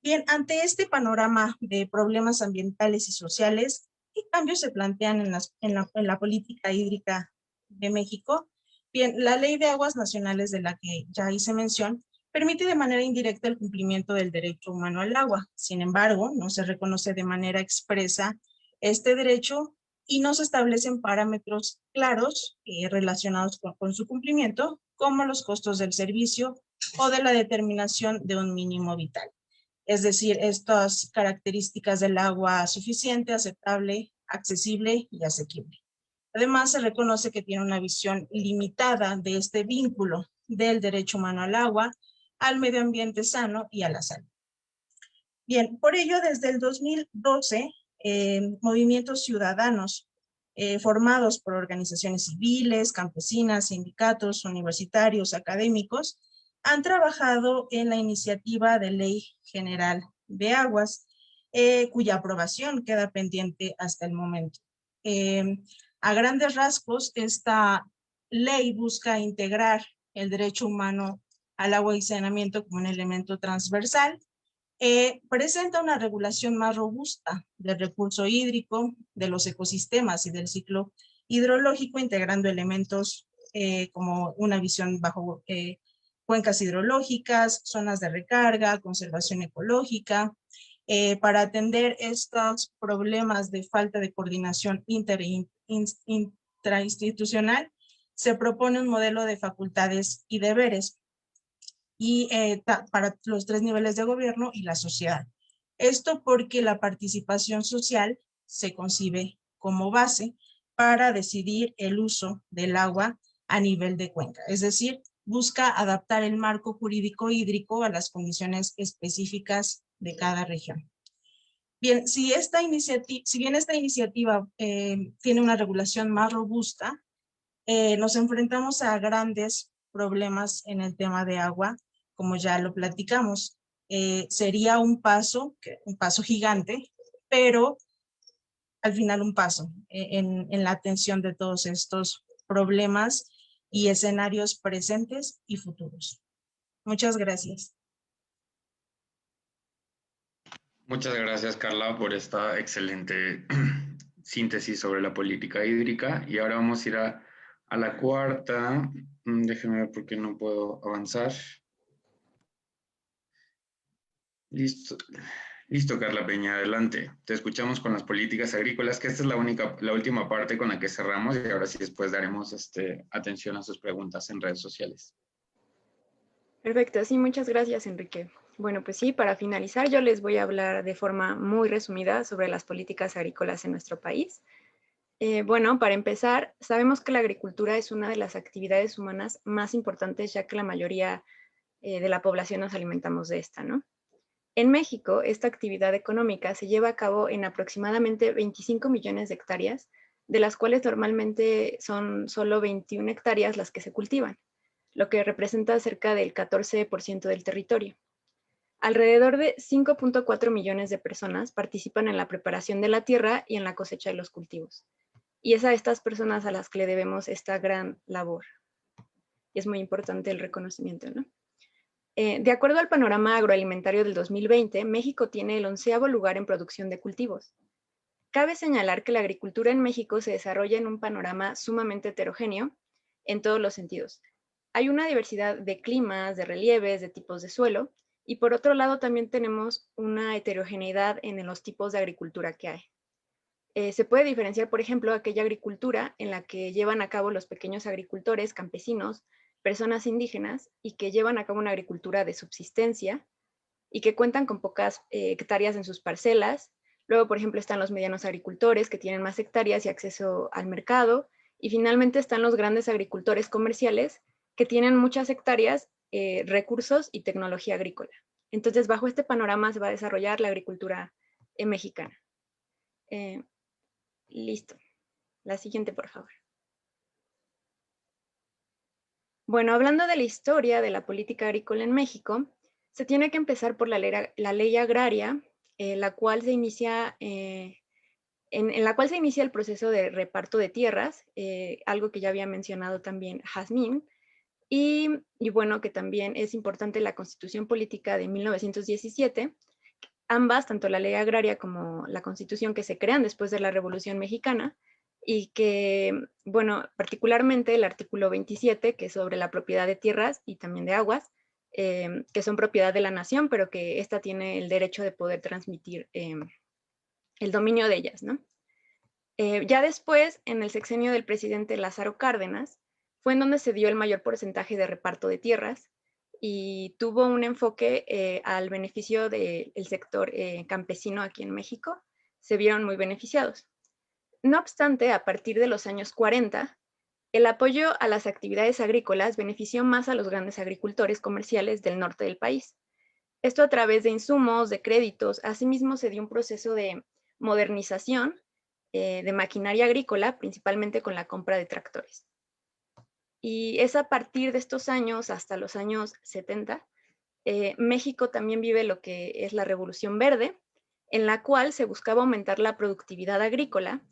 Bien, ante este panorama de problemas ambientales y sociales, ¿qué cambios se plantean en la política hídrica de México? Bien, la Ley de Aguas Nacionales, de la que ya hice mención, permite de manera indirecta el cumplimiento del derecho humano al agua. Sin embargo, no se reconoce de manera expresa este derecho y no se establecen parámetros claros relacionados con su cumplimiento, como los costos del servicio o de la determinación de un mínimo vital. Es decir, estas características del agua suficiente, aceptable, accesible y asequible. Además, se reconoce que tiene una visión limitada de este vínculo del derecho humano al agua, al medio ambiente sano y a la salud. Bien, por ello, desde el 2012, movimientos ciudadanos formados por organizaciones civiles, campesinas, sindicatos, universitarios, académicos, han trabajado en la iniciativa de Ley General de Aguas, cuya aprobación queda pendiente hasta el momento. A grandes rasgos, esta ley busca integrar el derecho humano al agua y saneamiento como un elemento transversal. Presenta una regulación más robusta del recurso hídrico, de los ecosistemas y del ciclo hidrológico, integrando elementos como una visión bajo cuencas hidrológicas, zonas de recarga, conservación ecológica, para atender estos problemas de falta de coordinación intrainstitucional. Se propone un modelo de facultades y deberes y para los 3 niveles de gobierno y la sociedad. Esto porque la participación social se concibe como base para decidir el uso del agua a nivel de cuenca. Es decir, busca adaptar el marco jurídico hídrico a las condiciones específicas de cada región. Bien, si bien esta iniciativa tiene una regulación más robusta, nos enfrentamos a grandes problemas en el tema de agua, como ya lo platicamos. Sería un paso gigante, pero al final un paso en la atención de todos estos problemas y escenarios presentes y futuros. Muchas gracias. Muchas gracias, Carla, por esta excelente síntesis sobre la política hídrica. Y ahora vamos a ir a la cuarta. Déjenme ver por qué no puedo avanzar. Listo, Carla Peña, adelante. Te escuchamos con las políticas agrícolas, que esta es la última parte con la que cerramos, y ahora sí después daremos atención a sus preguntas en redes sociales. Perfecto, sí, muchas gracias, Enrique. Bueno, pues sí, para finalizar yo les voy a hablar de forma muy resumida sobre las políticas agrícolas en nuestro país. Bueno, para empezar, sabemos que la agricultura es una de las actividades humanas más importantes, ya que la mayoría de la población nos alimentamos de esta, ¿no? En México, esta actividad económica se lleva a cabo en aproximadamente 25 millones de hectáreas, de las cuales normalmente son solo 21 hectáreas las que se cultivan, lo que representa cerca del 14% del territorio. Alrededor de 5.4 millones de personas participan en la preparación de la tierra y en la cosecha de los cultivos. Y es a estas personas a las que le debemos esta gran labor. Y es muy importante el reconocimiento, ¿no? De acuerdo al panorama agroalimentario del 2020, México tiene el 11º lugar en producción de cultivos. Cabe señalar que la agricultura en México se desarrolla en un panorama sumamente heterogéneo en todos los sentidos. Hay una diversidad de climas, de relieves, de tipos de suelo, y por otro lado también tenemos una heterogeneidad en los tipos de agricultura que hay. Se puede diferenciar, por ejemplo, aquella agricultura en la que llevan a cabo los pequeños agricultores, campesinos, personas indígenas, y que llevan a cabo una agricultura de subsistencia y que cuentan con pocas hectáreas en sus parcelas. Luego, por ejemplo, están los medianos agricultores que tienen más hectáreas y acceso al mercado. Y finalmente están los grandes agricultores comerciales que tienen muchas hectáreas, recursos y tecnología agrícola. Entonces, bajo este panorama se va a desarrollar la agricultura mexicana. Listo. La siguiente, por favor. Bueno, hablando de la historia de la política agrícola en México, se tiene que empezar por la ley agraria, la cual se inicia, en la cual se inicia el proceso de reparto de tierras, algo que ya había mencionado también Jazmín, y bueno, que también es importante la Constitución Política de 1917, ambas, tanto la ley agraria como la Constitución, que se crean después de la Revolución Mexicana, y que, bueno, particularmente el artículo 27, que es sobre la propiedad de tierras y también de aguas, que son propiedad de la nación, pero que ésta tiene el derecho de poder transmitir el dominio de ellas, ¿no? Ya después, en el sexenio del presidente Lázaro Cárdenas, fue en donde se dio el mayor porcentaje de reparto de tierras y tuvo un enfoque al beneficio del sector campesino aquí en México. Se vieron muy beneficiados. No obstante, a partir de los años 40, el apoyo a las actividades agrícolas benefició más a los grandes agricultores comerciales del norte del país. Esto a través de insumos, de créditos. Asimismo, se dio un proceso de modernización de maquinaria agrícola, principalmente con la compra de tractores. Y es a partir de estos años, hasta los años 70, México también vive lo que es la Revolución Verde, en la cual se buscaba aumentar la productividad agrícola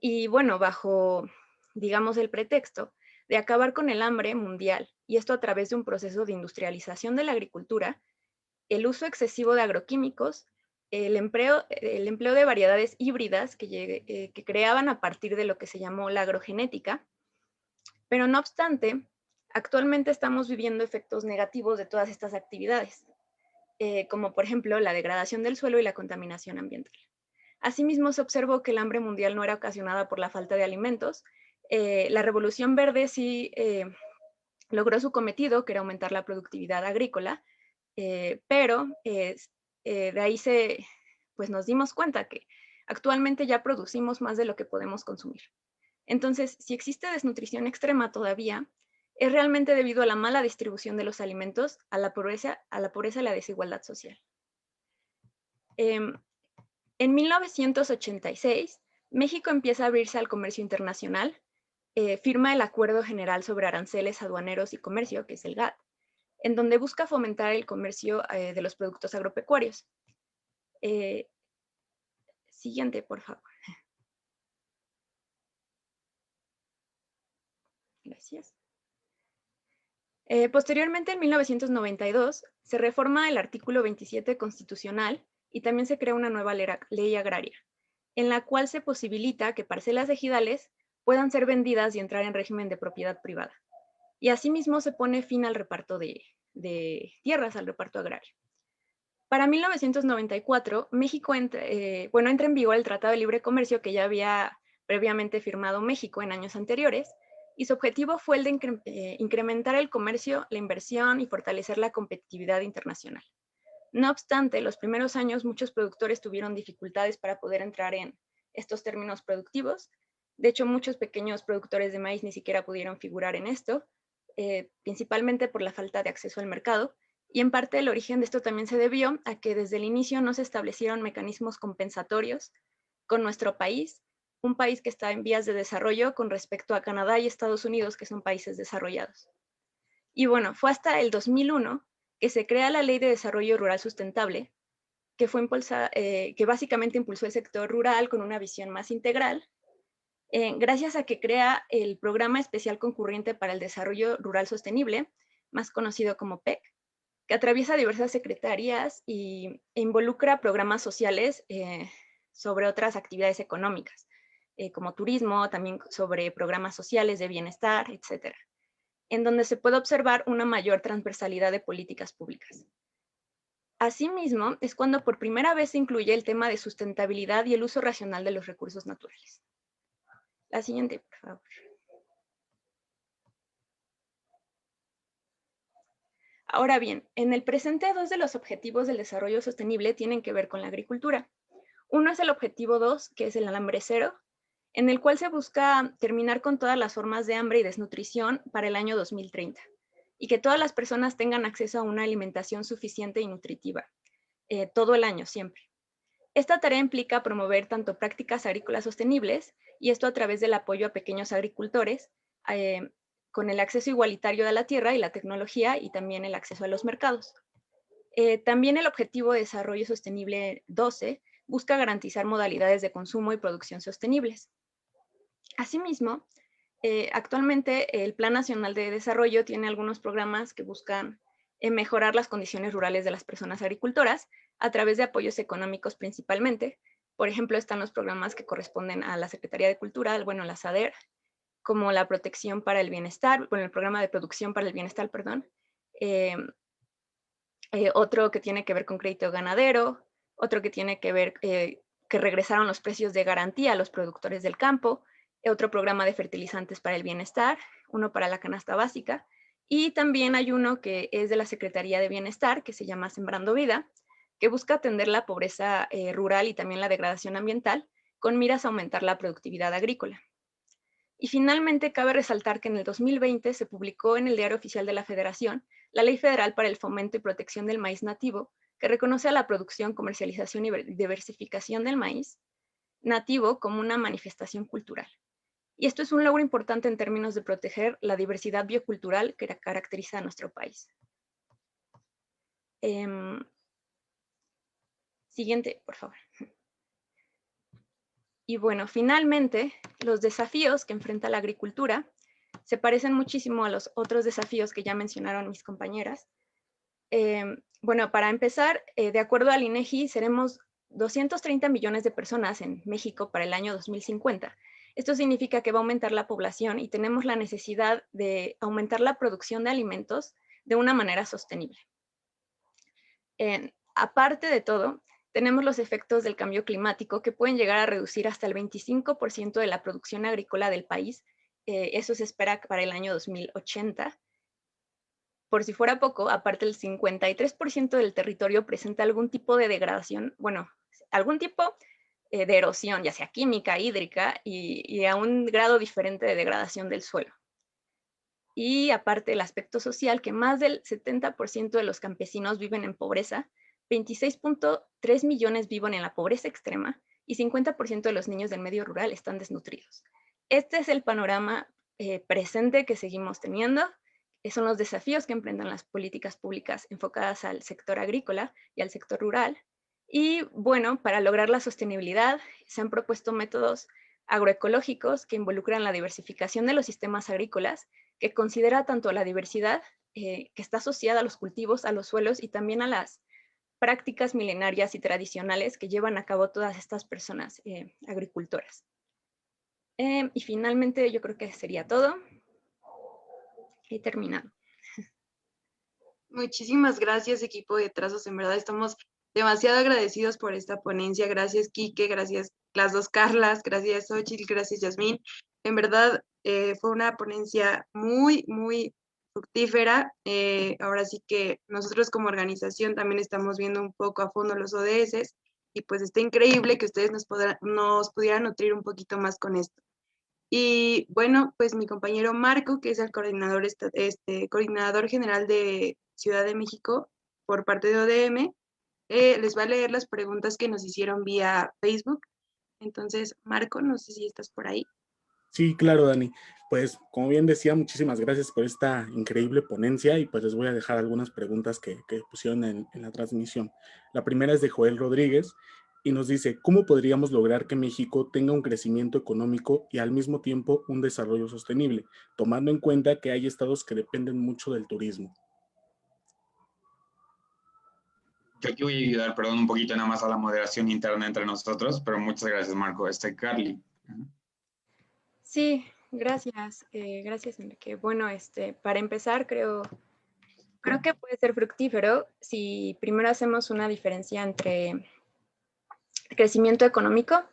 y, bueno, bajo, digamos, el pretexto de acabar con el hambre mundial, y esto a través de un proceso de industrialización de la agricultura, el uso excesivo de agroquímicos, el empleo de variedades híbridas que creaban a partir de lo que se llamó la agrogenética. Pero no obstante, actualmente estamos viviendo efectos negativos de todas estas actividades, como por ejemplo la degradación del suelo y la contaminación ambiental. Asimismo, se observó que el hambre mundial no era ocasionada por la falta de alimentos. La Revolución Verde sí logró su cometido, que era aumentar la productividad agrícola, pero de ahí pues nos dimos cuenta que actualmente ya producimos más de lo que podemos consumir. Entonces, si existe desnutrición extrema todavía, es realmente debido a la mala distribución de los alimentos, a la pobreza y la desigualdad social. En 1986, México empieza a abrirse al comercio internacional, firma el Acuerdo General sobre Aranceles Aduaneros y Comercio, que es el GATT, en donde busca fomentar el comercio de los productos agropecuarios. Siguiente, por favor. Gracias. Posteriormente, en 1992, se reforma el artículo 27 constitucional y también se crea una nueva ley agraria, en la cual se posibilita que parcelas ejidales puedan ser vendidas y entrar en régimen de propiedad privada. Y asimismo se pone fin al reparto de tierras, al reparto agrario. Para 1994, México entra en vigor el Tratado de Libre Comercio que ya había previamente firmado México en años anteriores, y su objetivo fue el de incrementar el comercio, la inversión y fortalecer la competitividad internacional. No obstante, los primeros años muchos productores tuvieron dificultades para poder entrar en estos términos productivos. De hecho, muchos pequeños productores de maíz ni siquiera pudieron figurar en esto, principalmente por la falta de acceso al mercado, y en parte el origen de esto también se debió a que desde el inicio no se establecieron mecanismos compensatorios con nuestro país, un país que está en vías de desarrollo con respecto a Canadá y Estados Unidos, que son países desarrollados. Y bueno, fue hasta el 2001 que se crea la Ley de Desarrollo Rural Sustentable, que fue que básicamente impulsó el sector rural con una visión más integral, gracias a que crea el Programa Especial Concurrente para el Desarrollo Rural Sostenible, más conocido como PEC, que atraviesa diversas secretarías e involucra programas sociales sobre otras actividades económicas, como turismo, también sobre programas sociales de bienestar, etcétera, en donde se puede observar una mayor transversalidad de políticas públicas. Asimismo, es cuando por primera vez se incluye el tema de sustentabilidad y el uso racional de los recursos naturales. La siguiente, por favor. Ahora bien, en el presente, dos de los objetivos del desarrollo sostenible tienen que ver con la agricultura. Uno es el objetivo 2, que es el hambre cero, en el cual se busca terminar con todas las formas de hambre y desnutrición para el año 2030. y que todas las personas tengan acceso a una alimentación suficiente y nutritiva, todo el año, siempre. Esta tarea implica promover tanto prácticas agrícolas sostenibles, y esto a través del apoyo a pequeños agricultores, con el acceso igualitario a la tierra y la tecnología, y también el acceso a los mercados. También el Objetivo de Desarrollo Sostenible 12 busca garantizar modalidades de consumo y producción sostenibles. Asimismo, actualmente el Plan Nacional de Desarrollo tiene algunos programas que buscan mejorar las condiciones rurales de las personas agricultoras a través de apoyos económicos principalmente. Por ejemplo, están los programas que corresponden a la Secretaría de Cultura, bueno, la SADER, como la protección para el bienestar, bueno, el programa de producción para el bienestar, perdón. Otro que tiene que ver con crédito ganadero, otro que tiene que ver que regresaron los precios de garantía a los productores del campo, otro programa de fertilizantes para el bienestar, uno para la canasta básica, y también hay uno que es de la Secretaría de Bienestar, que se llama Sembrando Vida, que busca atender la pobreza rural y también la degradación ambiental, con miras a aumentar la productividad agrícola. Y finalmente, cabe resaltar que en el 2020 se publicó en el Diario Oficial de la Federación la Ley Federal para el Fomento y Protección del Maíz Nativo, que reconoce a la producción, comercialización y diversificación del maíz nativo como una manifestación cultural. Y esto es un logro importante en términos de proteger la diversidad biocultural que caracteriza a nuestro país. Siguiente, por favor. Y bueno, finalmente, los desafíos que enfrenta la agricultura se parecen muchísimo a los otros desafíos que ya mencionaron mis compañeras. Bueno, para empezar, de acuerdo al INEGI, seremos 230 millones de personas en México para el año 2050. Esto significa que va a aumentar la población y tenemos la necesidad de aumentar la producción de alimentos de una manera sostenible. Aparte de todo, tenemos los efectos del cambio climático que pueden llegar a reducir hasta el 25% de la producción agrícola del país. Eso se espera para el año 2080. Por si fuera poco, aparte el 53% del territorio presenta algún tipo de degradación, bueno, algún tipo de erosión, ya sea química, hídrica, y a un grado diferente de degradación del suelo. Y aparte el aspecto social, que más del 70% de los campesinos viven en pobreza, 26.3 millones viven en la pobreza extrema y 50% de los niños del medio rural están desnutridos. Este es el panorama presente que seguimos teniendo. Son los desafíos que enfrentan las políticas públicas enfocadas al sector agrícola y al sector rural. Y bueno, para lograr la sostenibilidad se han propuesto métodos agroecológicos que involucran la diversificación de los sistemas agrícolas, que considera tanto la diversidad que está asociada a los cultivos, a los suelos y también a las prácticas milenarias y tradicionales que llevan a cabo todas estas personas agricultoras. Y finalmente yo creo que sería todo. He terminado. Muchísimas gracias, equipo de Trazos. En verdad estamos demasiado agradecidos por esta ponencia. Gracias, Quique, gracias las dos Carlas, gracias, Xochitl, gracias, Yasmín. En verdad fue una ponencia muy, muy fructífera. Ahora sí que nosotros como organización también estamos viendo un poco a fondo los ODS y pues está increíble que ustedes nos pudieran nutrir un poquito más con esto. Y bueno, pues mi compañero Marco, que es el coordinador, coordinador general de Ciudad de México por parte de ODM, les va a leer las preguntas que nos hicieron vía Facebook. Entonces, Marco, no sé si estás por ahí. Sí, claro, Dani. Pues, como bien decía, muchísimas gracias por esta increíble ponencia y pues les voy a dejar algunas preguntas que pusieron en la transmisión. La primera es de Joel Rodríguez y nos dice, ¿cómo podríamos lograr que México tenga un crecimiento económico y al mismo tiempo un desarrollo sostenible, tomando en cuenta que hay estados que dependen mucho del turismo? Yo aquí voy a ayudar, perdón, un poquito nada más a la moderación interna entre nosotros, pero muchas gracias, Marco. Carly. Sí, gracias. Gracias, Enrique. Bueno, para empezar, creo que puede ser fructífero si primero hacemos una diferencia entre crecimiento económico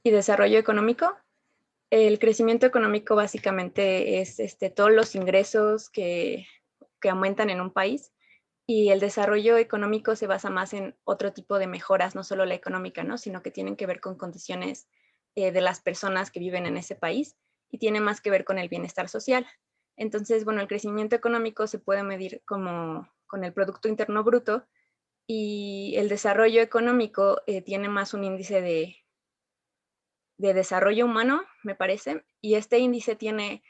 y desarrollo económico. El crecimiento económico básicamente es todos los ingresos que aumentan en un país, y el desarrollo económico se basa más en otro tipo de mejoras, no solo la económica, ¿no? Sino que tienen que ver con condiciones de las personas que viven en ese país y tiene más que ver con el bienestar social. Entonces, bueno, el crecimiento económico se puede medir como con el Producto Interno Bruto, y el desarrollo económico tiene más un índice de desarrollo humano, me parece, y este índice tiene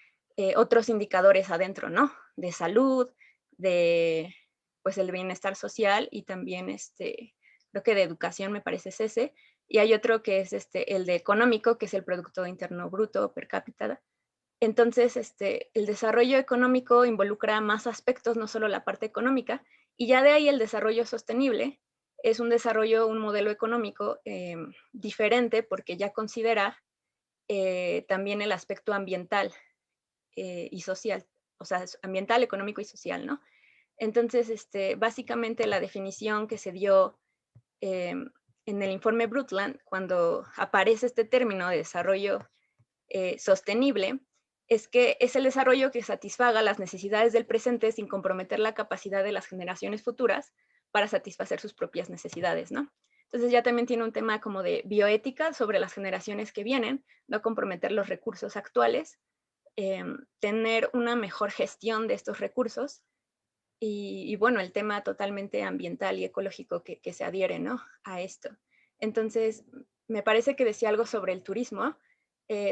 otros indicadores adentro, ¿no? De salud, de pues el bienestar social, y también creo que de educación, me parece es ese, y hay otro que es el de económico, que es el Producto Interno Bruto per cápita. Entonces, el desarrollo económico involucra más aspectos, no solo la parte económica, y ya de ahí el desarrollo sostenible es un desarrollo, un modelo económico diferente, porque ya considera también el aspecto ambiental y social, o sea, ambiental, económico y social, ¿no? Entonces, básicamente la definición que se dio en el informe Brundtland, cuando aparece este término de desarrollo sostenible, es que es el desarrollo que satisfaga las necesidades del presente sin comprometer la capacidad de las generaciones futuras para satisfacer sus propias necesidades, ¿no? Entonces ya también tiene un tema como de bioética sobre las generaciones que vienen, no comprometer los recursos actuales, tener una mejor gestión de estos recursos, y bueno, el tema totalmente ambiental y ecológico que se adhiere, ¿no?, a esto. Entonces, me parece que decía algo sobre el turismo.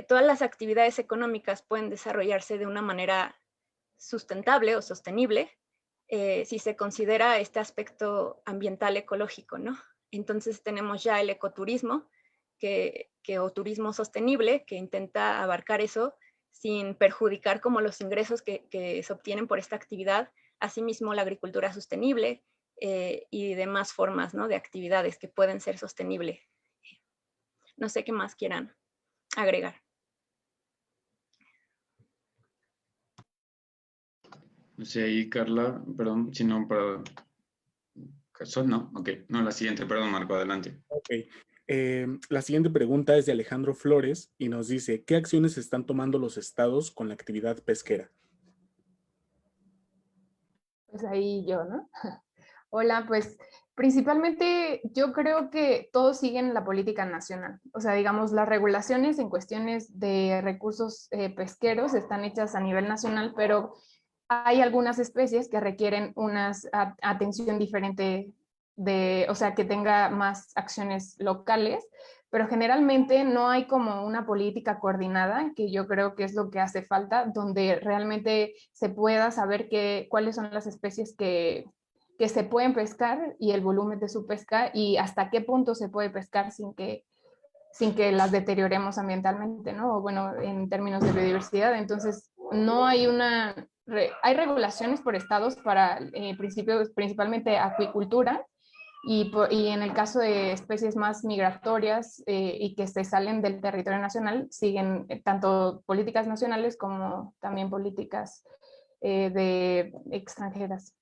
Todas las actividades económicas pueden desarrollarse de una manera sustentable o sostenible si se considera este aspecto ambiental ecológico, ¿no? Entonces tenemos ya el ecoturismo o turismo sostenible, que intenta abarcar eso sin perjudicar como los ingresos que se obtienen por esta actividad. Asimismo, la agricultura sostenible y demás formas, ¿no?, de actividades que pueden ser sostenibles. No sé qué más quieran agregar. No sé, ahí Carla, perdón, si no, para... Sol, no, ok, no, la siguiente, perdón, Marco, adelante. Ok. La siguiente pregunta es de Alejandro Flores y nos dice, ¿qué acciones están tomando los estados con la actividad pesquera? Pues ahí yo, ¿no? Hola, pues principalmente yo creo que todos siguen la política nacional. O sea, digamos, las regulaciones en cuestiones de recursos pesqueros están hechas a nivel nacional, pero hay algunas especies que requieren una atención diferente, o sea, que tenga más acciones locales, pero generalmente no hay como una política coordinada, que yo creo que es lo que hace falta, donde realmente se pueda saber cuáles son las especies que se pueden pescar y el volumen de su pesca y hasta qué punto se puede pescar sin que las deterioremos ambientalmente, ¿no? O bueno, en términos de biodiversidad. Entonces, no hay hay regulaciones por estados para principalmente acuicultura, y en el caso de especies más migratorias y que se salen del territorio nacional, siguen tanto políticas nacionales como también políticas de extranjeras.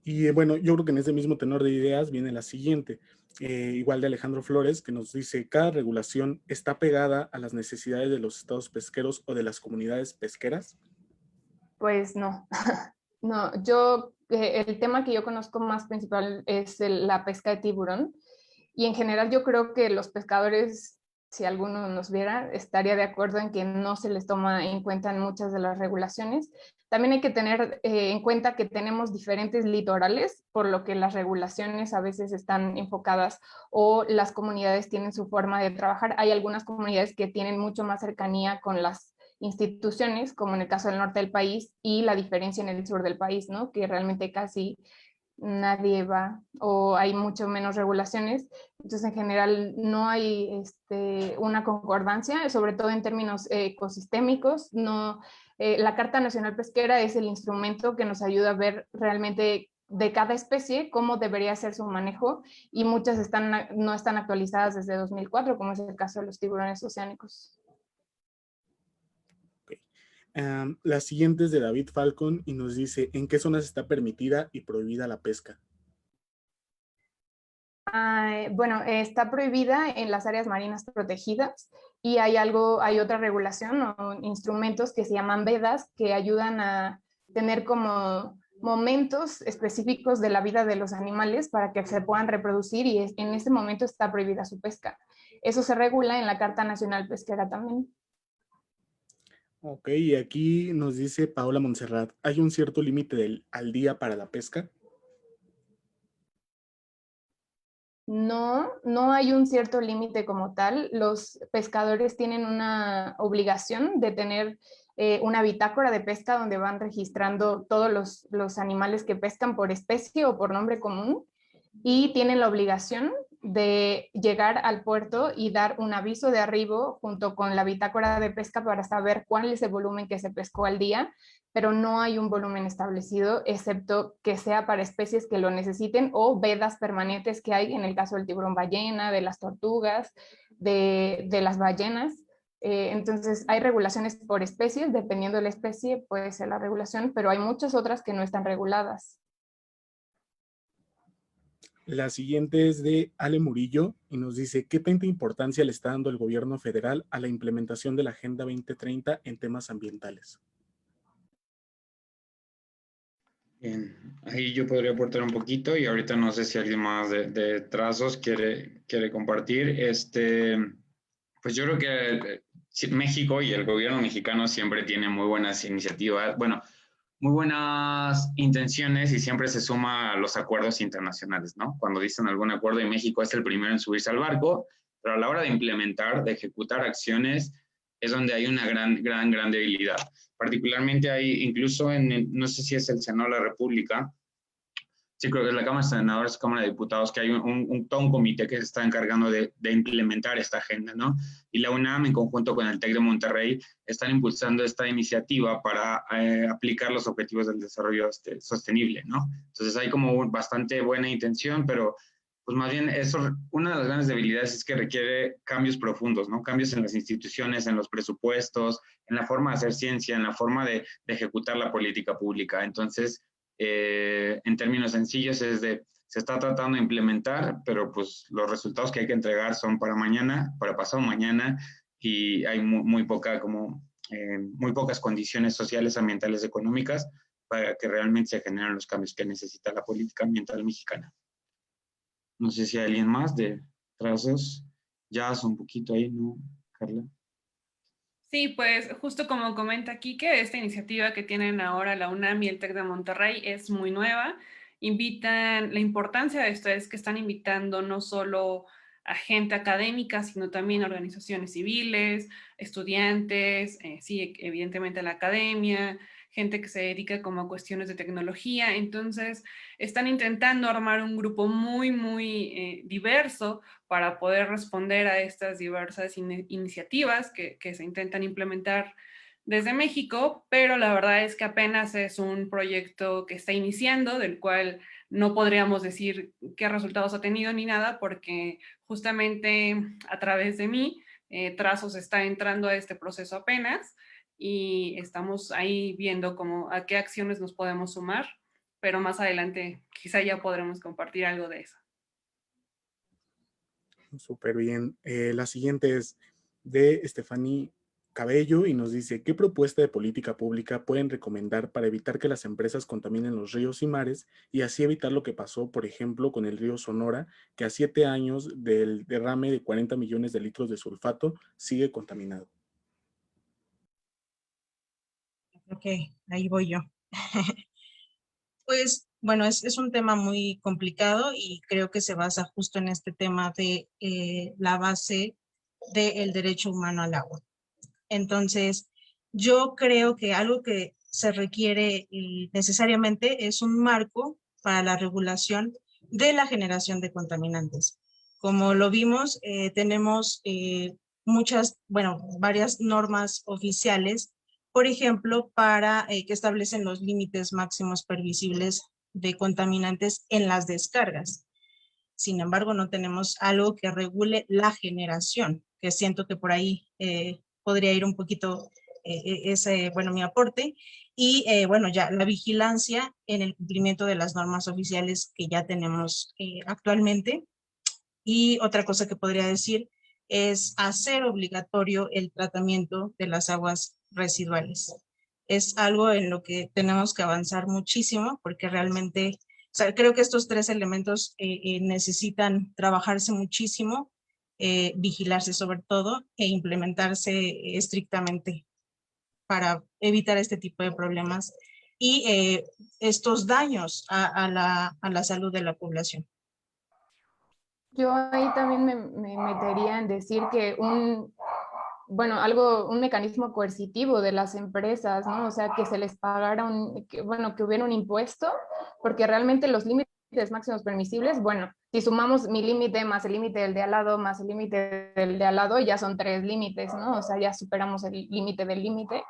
Y bueno, yo creo que en ese mismo tenor de ideas viene la siguiente, igual de Alejandro Flores, que nos dice, ¿cada regulación está pegada a las necesidades de los estados pesqueros o de las comunidades pesqueras? Pues no, no, el tema que yo conozco más principal es la pesca de tiburón, y en general yo creo que los pescadores, si alguno nos viera, estaría de acuerdo en que no se les toma en cuenta en muchas de las regulaciones. También hay que tener en cuenta que tenemos diferentes litorales, por lo que las regulaciones a veces están enfocadas o las comunidades tienen su forma de trabajar. Hay algunas comunidades que tienen mucho más cercanía con las instituciones, como en el caso del norte del país, y la diferencia en el sur del país, ¿no?, que realmente casi nadie va o hay mucho menos regulaciones. Entonces, en general, no hay una concordancia, sobre todo en términos ecosistémicos. No, la Carta Nacional Pesquera es el instrumento que nos ayuda a ver realmente de cada especie cómo debería ser su manejo, y muchas no están actualizadas desde 2004, como es el caso de los tiburones oceánicos. La siguiente es de David Falcon y nos dice, ¿en qué zonas está permitida y prohibida la pesca? Bueno, está prohibida en las áreas marinas protegidas, y hay otra regulación o instrumentos que se llaman vedas, que ayudan a tener como momentos específicos de la vida de los animales para que se puedan reproducir, y en ese momento está prohibida su pesca. Eso se regula en la Carta Nacional Pesquera también. Ok, y aquí nos dice Paola Montserrat, ¿hay un cierto límite al día para la pesca? No, no hay un cierto límite como tal. Los pescadores tienen una obligación de tener una bitácora de pesca donde van registrando todos los animales que pescan por especie o por nombre común, y tienen la obligación de llegar al puerto y dar un aviso de arribo junto con la bitácora de pesca para saber cuál es el volumen que se pescó al día, pero no hay un volumen establecido, excepto que sea para especies que lo necesiten o vedas permanentes que hay en el caso del tiburón ballena, de las tortugas, de las ballenas. Entonces hay regulaciones por especies, dependiendo de la especie puede ser la regulación, pero hay muchas otras que no están reguladas. La siguiente es de Ale Murillo y nos dice, ¿qué tanta importancia le está dando el gobierno federal a la implementación de la Agenda 2030 en temas ambientales? Bien, ahí yo podría aportar un poquito y ahorita no sé si alguien más de trazos quiere compartir. Pues yo creo que México y el gobierno mexicano siempre tiene muy buenas iniciativas, bueno, muy buenas intenciones y siempre se suma a los acuerdos internacionales, ¿no? Cuando dicen algún acuerdo y México es el primero en subirse al barco, pero a la hora de implementar, de ejecutar acciones, es donde hay una gran debilidad. Particularmente hay, incluso no sé si es el Senado de la República, sí creo que es la Cámara de Senadores, Cámara de Diputados, que hay todo un comité que se está encargando de implementar esta agenda, ¿no? Y la UNAM, en conjunto con el TEC de Monterrey, están impulsando esta iniciativa para aplicar los objetivos del desarrollo sostenible, ¿no? Entonces hay como bastante buena intención, pero pues más bien eso, una de las grandes debilidades es que requiere cambios profundos, ¿no? Cambios en las instituciones, en los presupuestos, en la forma de hacer ciencia, en la forma de ejecutar la política pública. Entonces, en términos sencillos, se está tratando de implementar, pero pues los resultados que hay que entregar son para mañana, para pasado mañana, y hay muy pocas condiciones sociales, ambientales, económicas para que realmente se generen los cambios que necesita la política ambiental mexicana. No sé si hay alguien más de trazos. Ya es un poquito ahí, ¿no, Carla? Sí, pues justo como comenta Quique, esta iniciativa que tienen ahora la UNAM y el TEC de Monterrey es muy nueva. La importancia de esto es que están invitando no solo a gente académica, sino también a organizaciones civiles, estudiantes, sí, evidentemente la academia, gente que se dedica como a cuestiones de tecnología. Entonces, están intentando armar un grupo muy diverso para poder responder a estas diversas iniciativas que se intentan implementar desde México, pero la verdad es que apenas es un proyecto que está iniciando, del cual no podríamos decir qué resultados ha tenido ni nada, porque justamente a través de mí, Trazos está entrando a este proceso apenas y estamos ahí viendo a qué acciones nos podemos sumar, pero más adelante quizá ya podremos compartir algo de eso. Súper bien. La siguiente es de Stephanie Cabello y nos dice, ¿qué propuesta de política pública pueden recomendar para evitar que las empresas contaminen los ríos y mares y así evitar lo que pasó, por ejemplo, con el río Sonora, que a 7 años del derrame de 40 millones de litros de sulfato sigue contaminado? Ok, ahí voy yo. Pues bueno, es un tema muy complicado y creo que se basa justo en este tema de la base del derecho humano al agua. Entonces, yo creo que algo que se requiere necesariamente es un marco para la regulación de la generación de contaminantes. Como lo vimos, tenemos varias normas oficiales, por ejemplo, para que establecen los límites máximos permisibles de contaminantes en las descargas. Sin embargo, no tenemos algo que regule la generación, que siento que por ahí podría ir un poquito mi aporte. Y ya la vigilancia en el cumplimiento de las normas oficiales que ya tenemos actualmente. Y otra cosa que podría decir es hacer obligatorio el tratamiento de las aguas residuales. Es algo en lo que tenemos que avanzar muchísimo porque realmente, creo que estos 3 elementos necesitan trabajarse muchísimo, vigilarse sobre todo e implementarse estrictamente. para evitar este tipo de problemas y estos daños a la salud de la población. Yo ahí también me metería en decir que un mecanismo coercitivo de las empresas, ¿no? O sea, que se les pagara que hubiera un impuesto, porque realmente los límites máximos permisibles, bueno, si sumamos mi límite más el límite del de al lado más el límite del de al lado, ya son 3 límites, ¿no? O sea, ya superamos el límite del límite.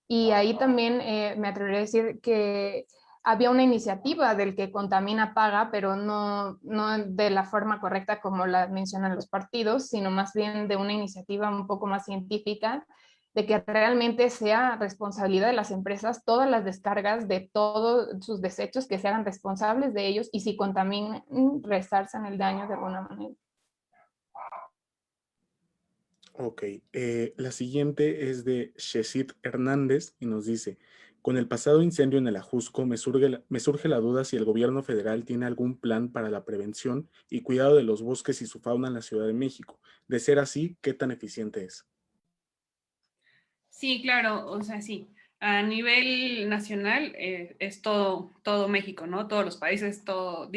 Y ahí también me atrevería a decir que había una iniciativa del que contamina paga, pero no de la forma correcta como la mencionan los partidos, sino más bien de una iniciativa un poco más científica, de que realmente sea responsabilidad de las empresas todas las descargas de todos sus desechos, que se hagan responsables de ellos y si contaminan, resarzan el daño de alguna manera. Ok, la siguiente es de Shesit Hernández y nos dice, con el pasado incendio en el Ajusco me surge la duda si el gobierno federal tiene algún plan para la prevención y cuidado de los bosques y su fauna en la Ciudad de México. De ser así, ¿qué tan eficiente es? Sí, claro, o sea, sí. A nivel nacional es todo México, ¿no? Todos los países, todos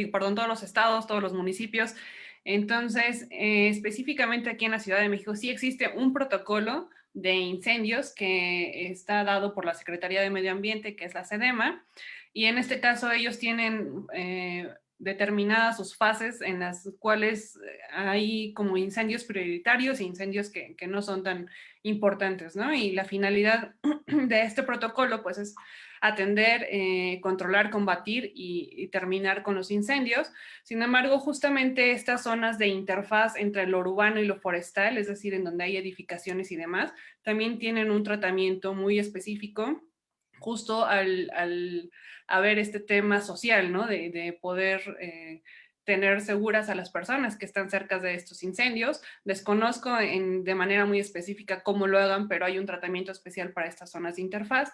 los estados, todos los municipios. Entonces, específicamente aquí en la Ciudad de México sí existe un protocolo de incendios que está dado por la Secretaría de Medio Ambiente, que es la SEDEMA, y en este caso ellos tienen determinadas sus fases en las cuales hay como incendios prioritarios e incendios que no son tan importantes, ¿no? Y la finalidad de este protocolo, pues, es atender, controlar, combatir y terminar con los incendios. Sin embargo, justamente estas zonas de interfaz entre lo urbano y lo forestal, es decir, en donde hay edificaciones y demás, también tienen un tratamiento muy específico justo al ver este tema social, ¿no? De poder tener seguras a las personas que están cerca de estos incendios. Desconozco de manera muy específica cómo lo hagan, pero hay un tratamiento especial para estas zonas de interfaz.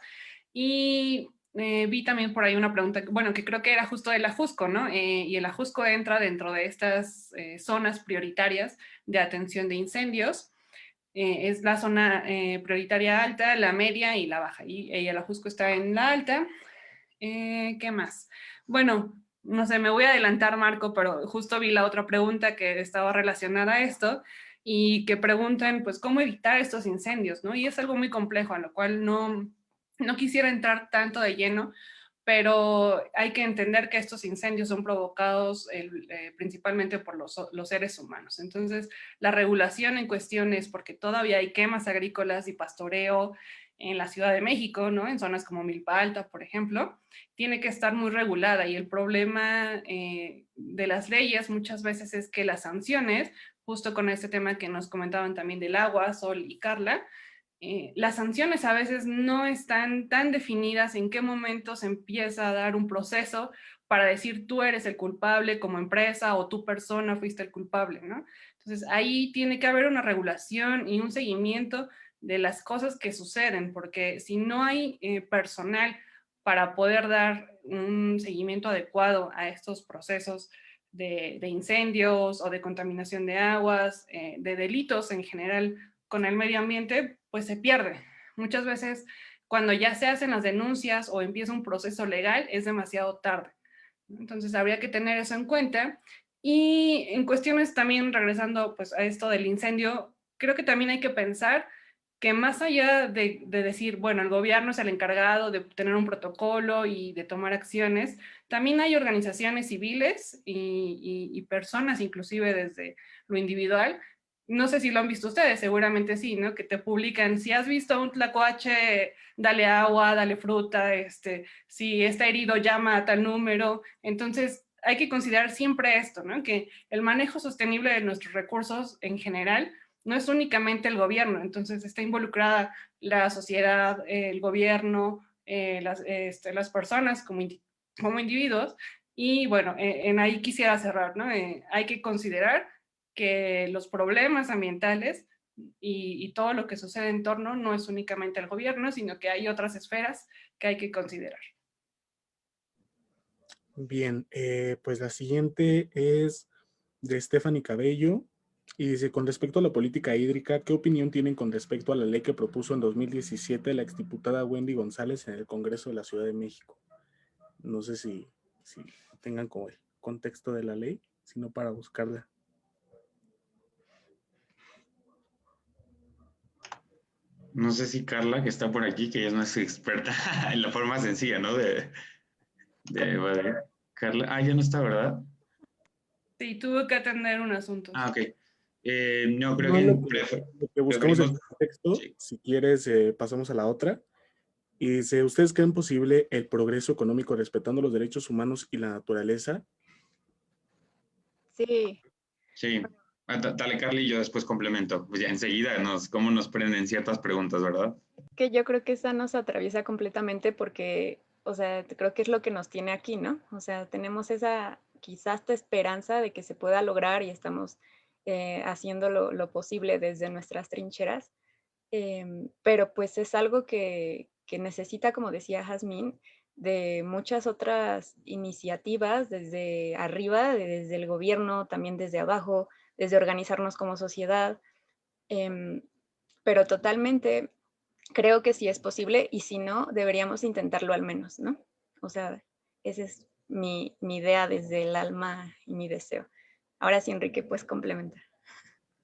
Y vi también por ahí una pregunta, bueno, que creo que era justo del Ajusco, ¿no? Y el Ajusco entra dentro de estas zonas prioritarias de atención de incendios. Es la zona prioritaria alta, la media y la baja. Y el Ajusco está en la alta. ¿Qué más? Bueno, no sé, me voy a adelantar, Marco, pero justo vi la otra pregunta que estaba relacionada a esto y que preguntan, pues, ¿cómo evitar estos incendios, no? Y es algo muy complejo, a lo cual no quisiera entrar tanto de lleno, pero hay que entender que estos incendios son provocados principalmente por los seres humanos. Entonces, la regulación en cuestión es porque todavía hay quemas agrícolas y pastoreo en la Ciudad de México, ¿no? En zonas como Milpa Alta, por ejemplo, tiene que estar muy regulada y el problema de las leyes muchas veces es que las sanciones, justo con este tema que nos comentaban también del agua, Sol y Carla, las sanciones a veces no están tan definidas en qué momento se empieza a dar un proceso para decir tú eres el culpable como empresa o tu persona fuiste el culpable, ¿no? Entonces ahí tiene que haber una regulación y un seguimiento de las cosas que suceden, porque si no hay personal para poder dar un seguimiento adecuado a estos procesos de incendios o de contaminación de aguas, de delitos en general con el medio ambiente, pues se pierde. Muchas veces cuando ya se hacen las denuncias o empieza un proceso legal es demasiado tarde. Entonces habría que tener eso en cuenta. Y en cuestiones también, regresando pues a esto del incendio, creo que también hay que pensar que más allá de decir, bueno, el gobierno es el encargado de tener un protocolo y de tomar acciones, también hay organizaciones civiles y personas, inclusive desde lo individual. No sé si lo han visto ustedes, seguramente sí, ¿no? Que te publican, si has visto un tlacuache, dale agua, dale fruta, si está herido, llama a tal número. Entonces, hay que considerar siempre esto, ¿no? Que el manejo sostenible de nuestros recursos en general no es únicamente el gobierno, entonces está involucrada la sociedad, el gobierno, las personas como individuos. Y bueno, en ahí quisiera cerrar, ¿no? Hay que considerar que los problemas ambientales y todo lo que sucede en torno no es únicamente el gobierno, sino que hay otras esferas que hay que considerar. Bien, pues la siguiente es de Stephanie Cabello Y dice, con respecto a la política hídrica, ¿qué opinión tienen con respecto a la ley que propuso en 2017 la exdiputada Wendy González en el Congreso de la Ciudad de México? No sé si tengan como el contexto de la ley, sino para buscarla. No sé si Carla, que está por aquí, que ella no es experta en la forma sencilla, ¿no? Vale. Carla, ya no está, ¿verdad? Sí, tuvo que atender un asunto. Ok. No, creo No, que lo que buscamos el contexto, sí. si quieres, pasamos a la otra. Y dice, ¿ustedes creen posible el progreso económico respetando los derechos humanos y la naturaleza? Sí. Sí. Dale, Carla, y yo después complemento. Pues ya enseguida cómo nos prenden ciertas preguntas, ¿verdad? Que yo creo que esa nos atraviesa completamente porque, o sea, creo que es lo que nos tiene aquí, ¿no? O sea, tenemos esa, quizás esta esperanza de que se pueda lograr y estamos haciendo lo posible desde nuestras trincheras, pero pues es algo que necesita, como decía Jazmín, de muchas otras iniciativas desde arriba, desde el gobierno, también desde abajo, desde organizarnos como sociedad, pero totalmente creo que sí es posible y si no, deberíamos intentarlo al menos, ¿no? O sea, esa es mi idea desde el alma y mi deseo. Ahora sí, Enrique, pues complementa.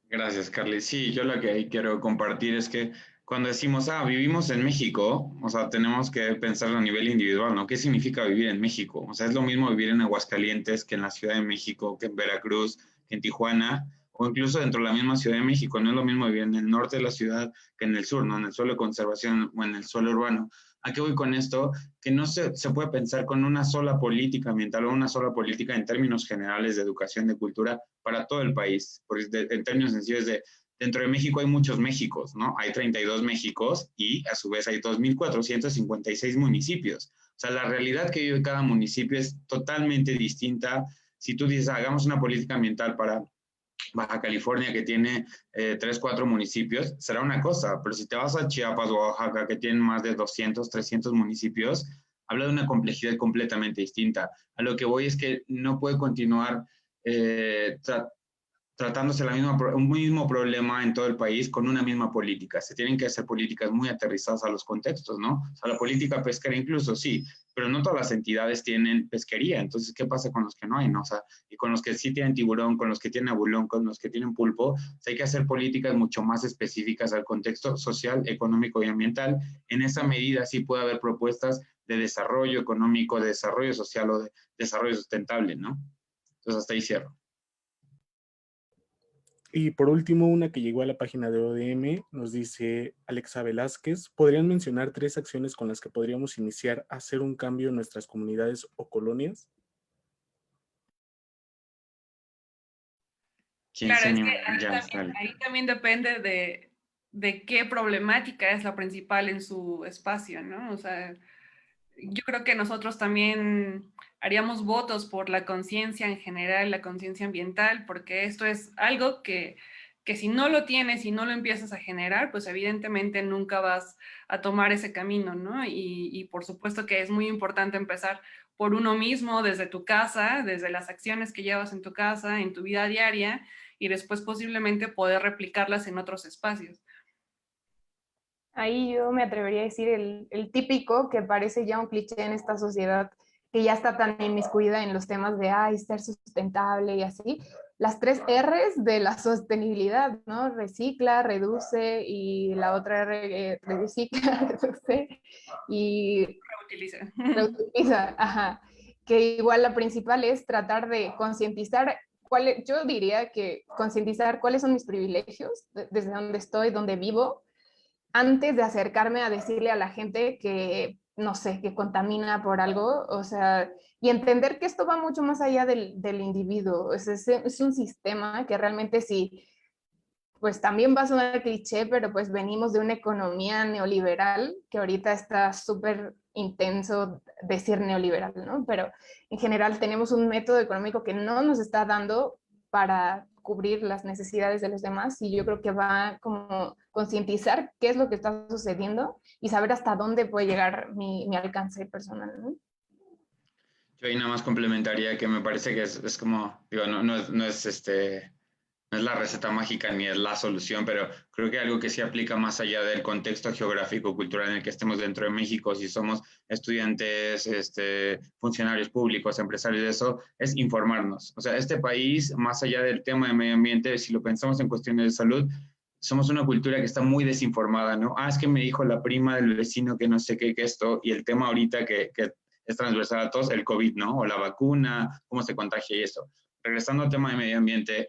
Gracias, Carly. Sí, yo lo que ahí quiero compartir es que cuando decimos, vivimos en México, o sea, tenemos que pensarlo a nivel individual, ¿no? ¿Qué significa vivir en México? O sea, es lo mismo vivir en Aguascalientes que en la Ciudad de México, que en Veracruz, que en Tijuana, o incluso dentro de la misma Ciudad de México. No es lo mismo vivir en el norte de la ciudad que en el sur, ¿no? En el suelo de conservación o en el suelo urbano. ¿A qué voy con esto? Que no se puede pensar con una sola política ambiental o una sola política en términos generales de educación, de cultura, para todo el país. Porque en términos sencillos dentro de México hay muchos Méxicos, ¿no? Hay 32 Méxicos y a su vez hay 2.456 municipios. O sea, la realidad que vive cada municipio es totalmente distinta. Si tú dices, hagamos una política ambiental para Baja California, que tiene 3, 4 municipios, será una cosa, pero si te vas a Chiapas o Oaxaca, que tienen más de 200, 300 municipios, habla de una complejidad completamente distinta. A lo que voy es que no puede continuar tratándose un mismo problema en todo el país con una misma política. Se tienen que hacer políticas muy aterrizadas a los contextos, ¿no? O sea, la política pesquera incluso, sí, pero no todas las entidades tienen pesquería. Entonces, ¿qué pasa con los que no hay, no? O sea, y con los que sí tienen tiburón, con los que tienen abulón, con los que tienen pulpo, o sea, hay que hacer políticas mucho más específicas al contexto social, económico y ambiental. En esa medida sí puede haber propuestas de desarrollo económico, de desarrollo social o de desarrollo sustentable, ¿no? Entonces, hasta ahí cierro. Y por último, una que llegó a la página de ODM, nos dice Alexa Velázquez, ¿podrían mencionar 3 acciones con las que podríamos iniciar a hacer un cambio en nuestras comunidades o colonias? Claro, es que ahí también depende de qué problemática es la principal en su espacio, ¿no? O sea, yo creo que nosotros también haríamos votos por la conciencia en general, la conciencia ambiental, porque esto es algo que si no lo tienes y no lo empiezas a generar, pues evidentemente nunca vas a tomar ese camino, ¿no? Y por supuesto que es muy importante empezar por uno mismo, desde tu casa, desde las acciones que llevas en tu casa, en tu vida diaria, y después posiblemente poder replicarlas en otros espacios. Ahí yo me atrevería a decir el típico que parece ya un cliché en esta sociedad que ya está tan inmiscuida en los temas de ser sustentable y así. Las 3 R's de la sostenibilidad, ¿no? Recicla, reduce y la otra R, recicla, reduce y reutiliza. Reutiliza, ajá. Que igual la principal es tratar de concientizar yo diría que concientizar cuáles son mis privilegios, desde donde estoy, donde vivo, antes de acercarme a decirle a la gente que, no sé, que contamina por algo, o sea, y entender que esto va mucho más allá del individuo, es un sistema que realmente sí, pues también va a sonar cliché, pero pues venimos de una economía neoliberal, que ahorita está súper intenso decir neoliberal, ¿no? Pero en general tenemos un método económico que no nos está dando para cubrir las necesidades de los demás y yo creo que va como concientizar qué es lo que está sucediendo y saber hasta dónde puede llegar mi alcance personal, ¿no? Yo ahí nada más complementaría que me parece que es como, digo, no es no es la receta mágica ni es la solución, pero creo que algo que sí aplica más allá del contexto geográfico, cultural en el que estemos dentro de México, si somos estudiantes, funcionarios públicos, empresarios, eso es informarnos. O sea, este país, más allá del tema de medio ambiente, si lo pensamos en cuestiones de salud, somos una cultura que está muy desinformada, ¿no? Ah, es que me dijo la prima del vecino que no sé qué, que esto, y el tema ahorita que es transversal a todos, el COVID, ¿no? O la vacuna, cómo se contagia y eso. Regresando al tema de medio ambiente,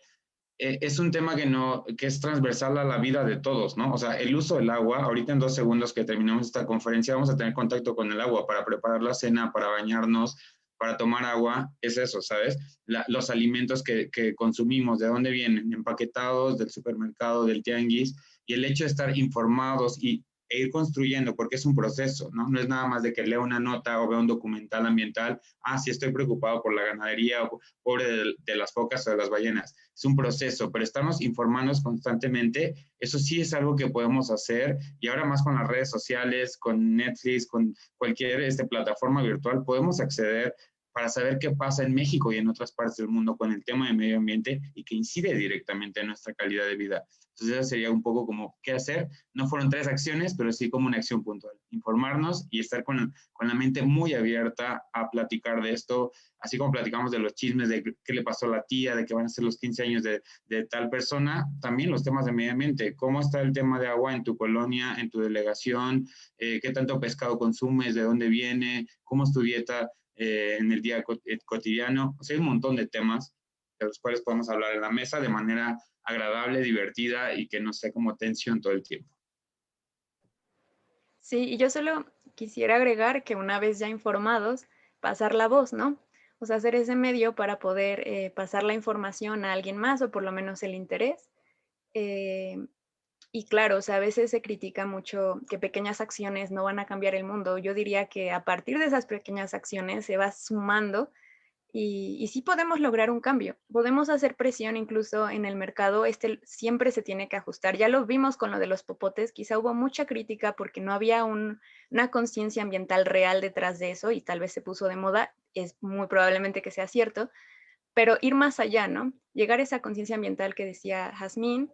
es un tema que es transversal a la vida de todos, ¿no? O sea, el uso del agua, ahorita en 2 segundos que terminamos esta conferencia vamos a tener contacto con el agua para preparar la cena, para bañarnos, para tomar agua, es eso, ¿sabes? Los alimentos que consumimos, ¿de dónde vienen? Empaquetados, del supermercado, del tianguis, y el hecho de estar informados e ir construyendo, porque es un proceso, ¿no? No es nada más de que lea una nota o vea un documental ambiental, sí estoy preocupado por la ganadería o pobre de las focas o de las ballenas. Es un proceso, pero estamos informándonos constantemente, eso sí es algo que podemos hacer, y ahora más con las redes sociales, con Netflix, con cualquier plataforma virtual, podemos acceder para saber qué pasa en México y en otras partes del mundo con el tema de medio ambiente y que incide directamente en nuestra calidad de vida. Entonces, eso sería un poco como qué hacer. No fueron 3 acciones, pero sí como una acción puntual. Informarnos y estar con la mente muy abierta a platicar de esto, así como platicamos de los chismes, de qué le pasó a la tía, de que van a ser los 15 años de tal persona, también los temas de medio ambiente. ¿Cómo está el tema de agua en tu colonia, en tu delegación? ¿Qué tanto pescado consumes? ¿De dónde viene? ¿Cómo es tu dieta en el día cotidiano? O sea, hay un montón de temas de los cuales podemos hablar en la mesa de manera agradable, divertida y que no sea como tensión todo el tiempo. Sí, y yo solo quisiera agregar que una vez ya informados, pasar la voz, ¿no? O sea, hacer ese medio para poder pasar la información a alguien más o por lo menos el interés. Y claro, o sea, a veces se critica mucho que pequeñas acciones no van a cambiar el mundo. Yo diría que a partir de esas pequeñas acciones se va sumando y sí podemos lograr un cambio. Podemos hacer presión incluso en el mercado. Siempre se tiene que ajustar. Ya lo vimos con lo de los popotes. Quizá hubo mucha crítica porque no había una conciencia ambiental real detrás de eso y tal vez se puso de moda. Es muy probablemente que sea cierto. Pero ir más allá, ¿no? Llegar a esa conciencia ambiental que decía Jazmín,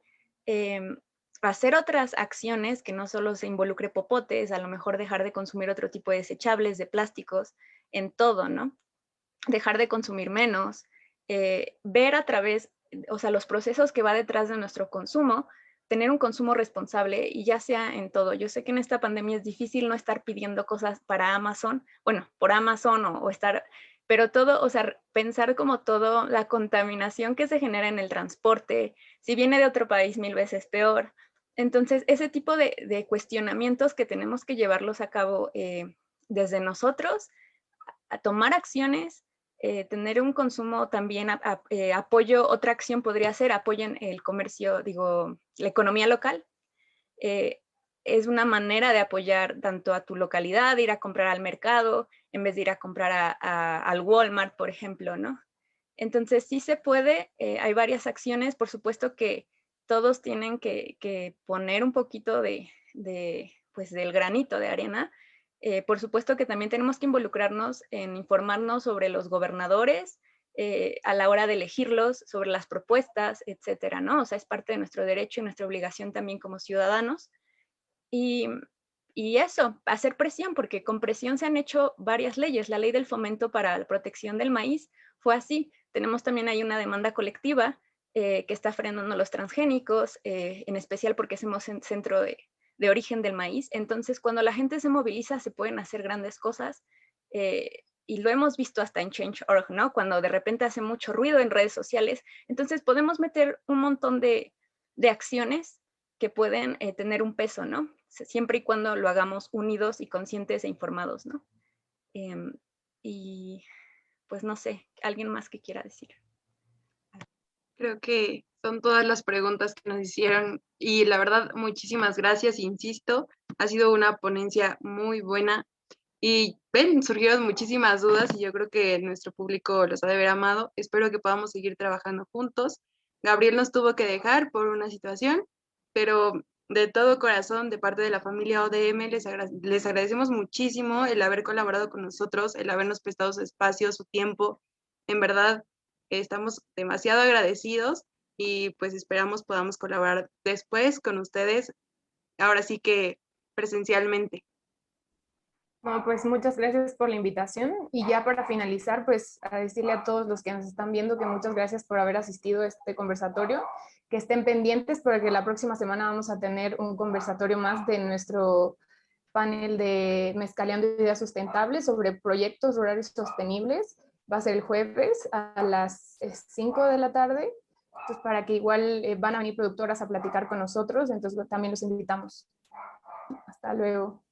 hacer otras acciones que no solo se involucre popotes, a lo mejor dejar de consumir otro tipo de desechables, de plásticos, en todo, ¿no? Dejar de consumir menos, ver a través, o sea, los procesos que va detrás de nuestro consumo, tener un consumo responsable y ya sea en todo. Yo sé que en esta pandemia es difícil no estar pidiendo cosas para Amazon, bueno, por Amazon o estar, pero todo, o sea, pensar como todo, la contaminación que se genera en el transporte, si viene de otro país 1000 veces peor. Entonces, ese tipo de cuestionamientos que tenemos que llevarlos a cabo desde nosotros, a tomar acciones, tener un consumo también, apoyo, otra acción podría ser apoyen el comercio, digo, la economía local. Es una manera de apoyar tanto a tu localidad, de ir a comprar al mercado, en vez de ir a comprar al Walmart, por ejemplo, ¿no? Entonces sí se puede, hay varias acciones, por supuesto que todos tienen que poner un poquito pues, del granito de arena. Por supuesto que también tenemos que involucrarnos en informarnos sobre los gobernadores a la hora de elegirlos, sobre las propuestas, etcétera, ¿no? O sea, es parte de nuestro derecho y nuestra obligación también como ciudadanos. Y, y eso, hacer presión, porque con presión se han hecho varias leyes. La ley del fomento para la protección del maíz fue así. Tenemos también ahí una demanda colectiva que está frenando los transgénicos, en especial porque somos centro de origen del maíz. Entonces, cuando la gente se moviliza, se pueden hacer grandes cosas. Y lo hemos visto hasta en Change.org, ¿no? Cuando de repente hace mucho ruido en redes sociales. Entonces, podemos meter un montón de acciones que pueden tener un peso, ¿no? Siempre y cuando lo hagamos unidos y conscientes e informados, ¿no? Y pues no sé, ¿alguien más que quiera decir? Creo que son todas las preguntas que nos hicieron y la verdad, muchísimas gracias, insisto, ha sido una ponencia muy buena y ven, surgieron muchísimas dudas y yo creo que nuestro público los ha de haber amado. Espero que podamos seguir trabajando juntos. Gabriel nos tuvo que dejar por una situación, pero de todo corazón, de parte de la familia ODM, les agradecemos muchísimo el haber colaborado con nosotros, el habernos prestado su espacio, su tiempo. En verdad, estamos demasiado agradecidos y pues esperamos podamos colaborar después con ustedes, ahora sí que presencialmente. No, pues muchas gracias por la invitación y ya para finalizar, pues a decirle a todos los que nos están viendo que muchas gracias por haber asistido a este conversatorio, que estén pendientes porque la próxima semana vamos a tener un conversatorio más de nuestro panel de Mezcaleando Ideas Sustentables sobre proyectos horarios sostenibles. Va a ser el jueves a las 5 de la tarde, entonces para que igual van a venir productoras a platicar con nosotros, entonces también los invitamos. Hasta luego.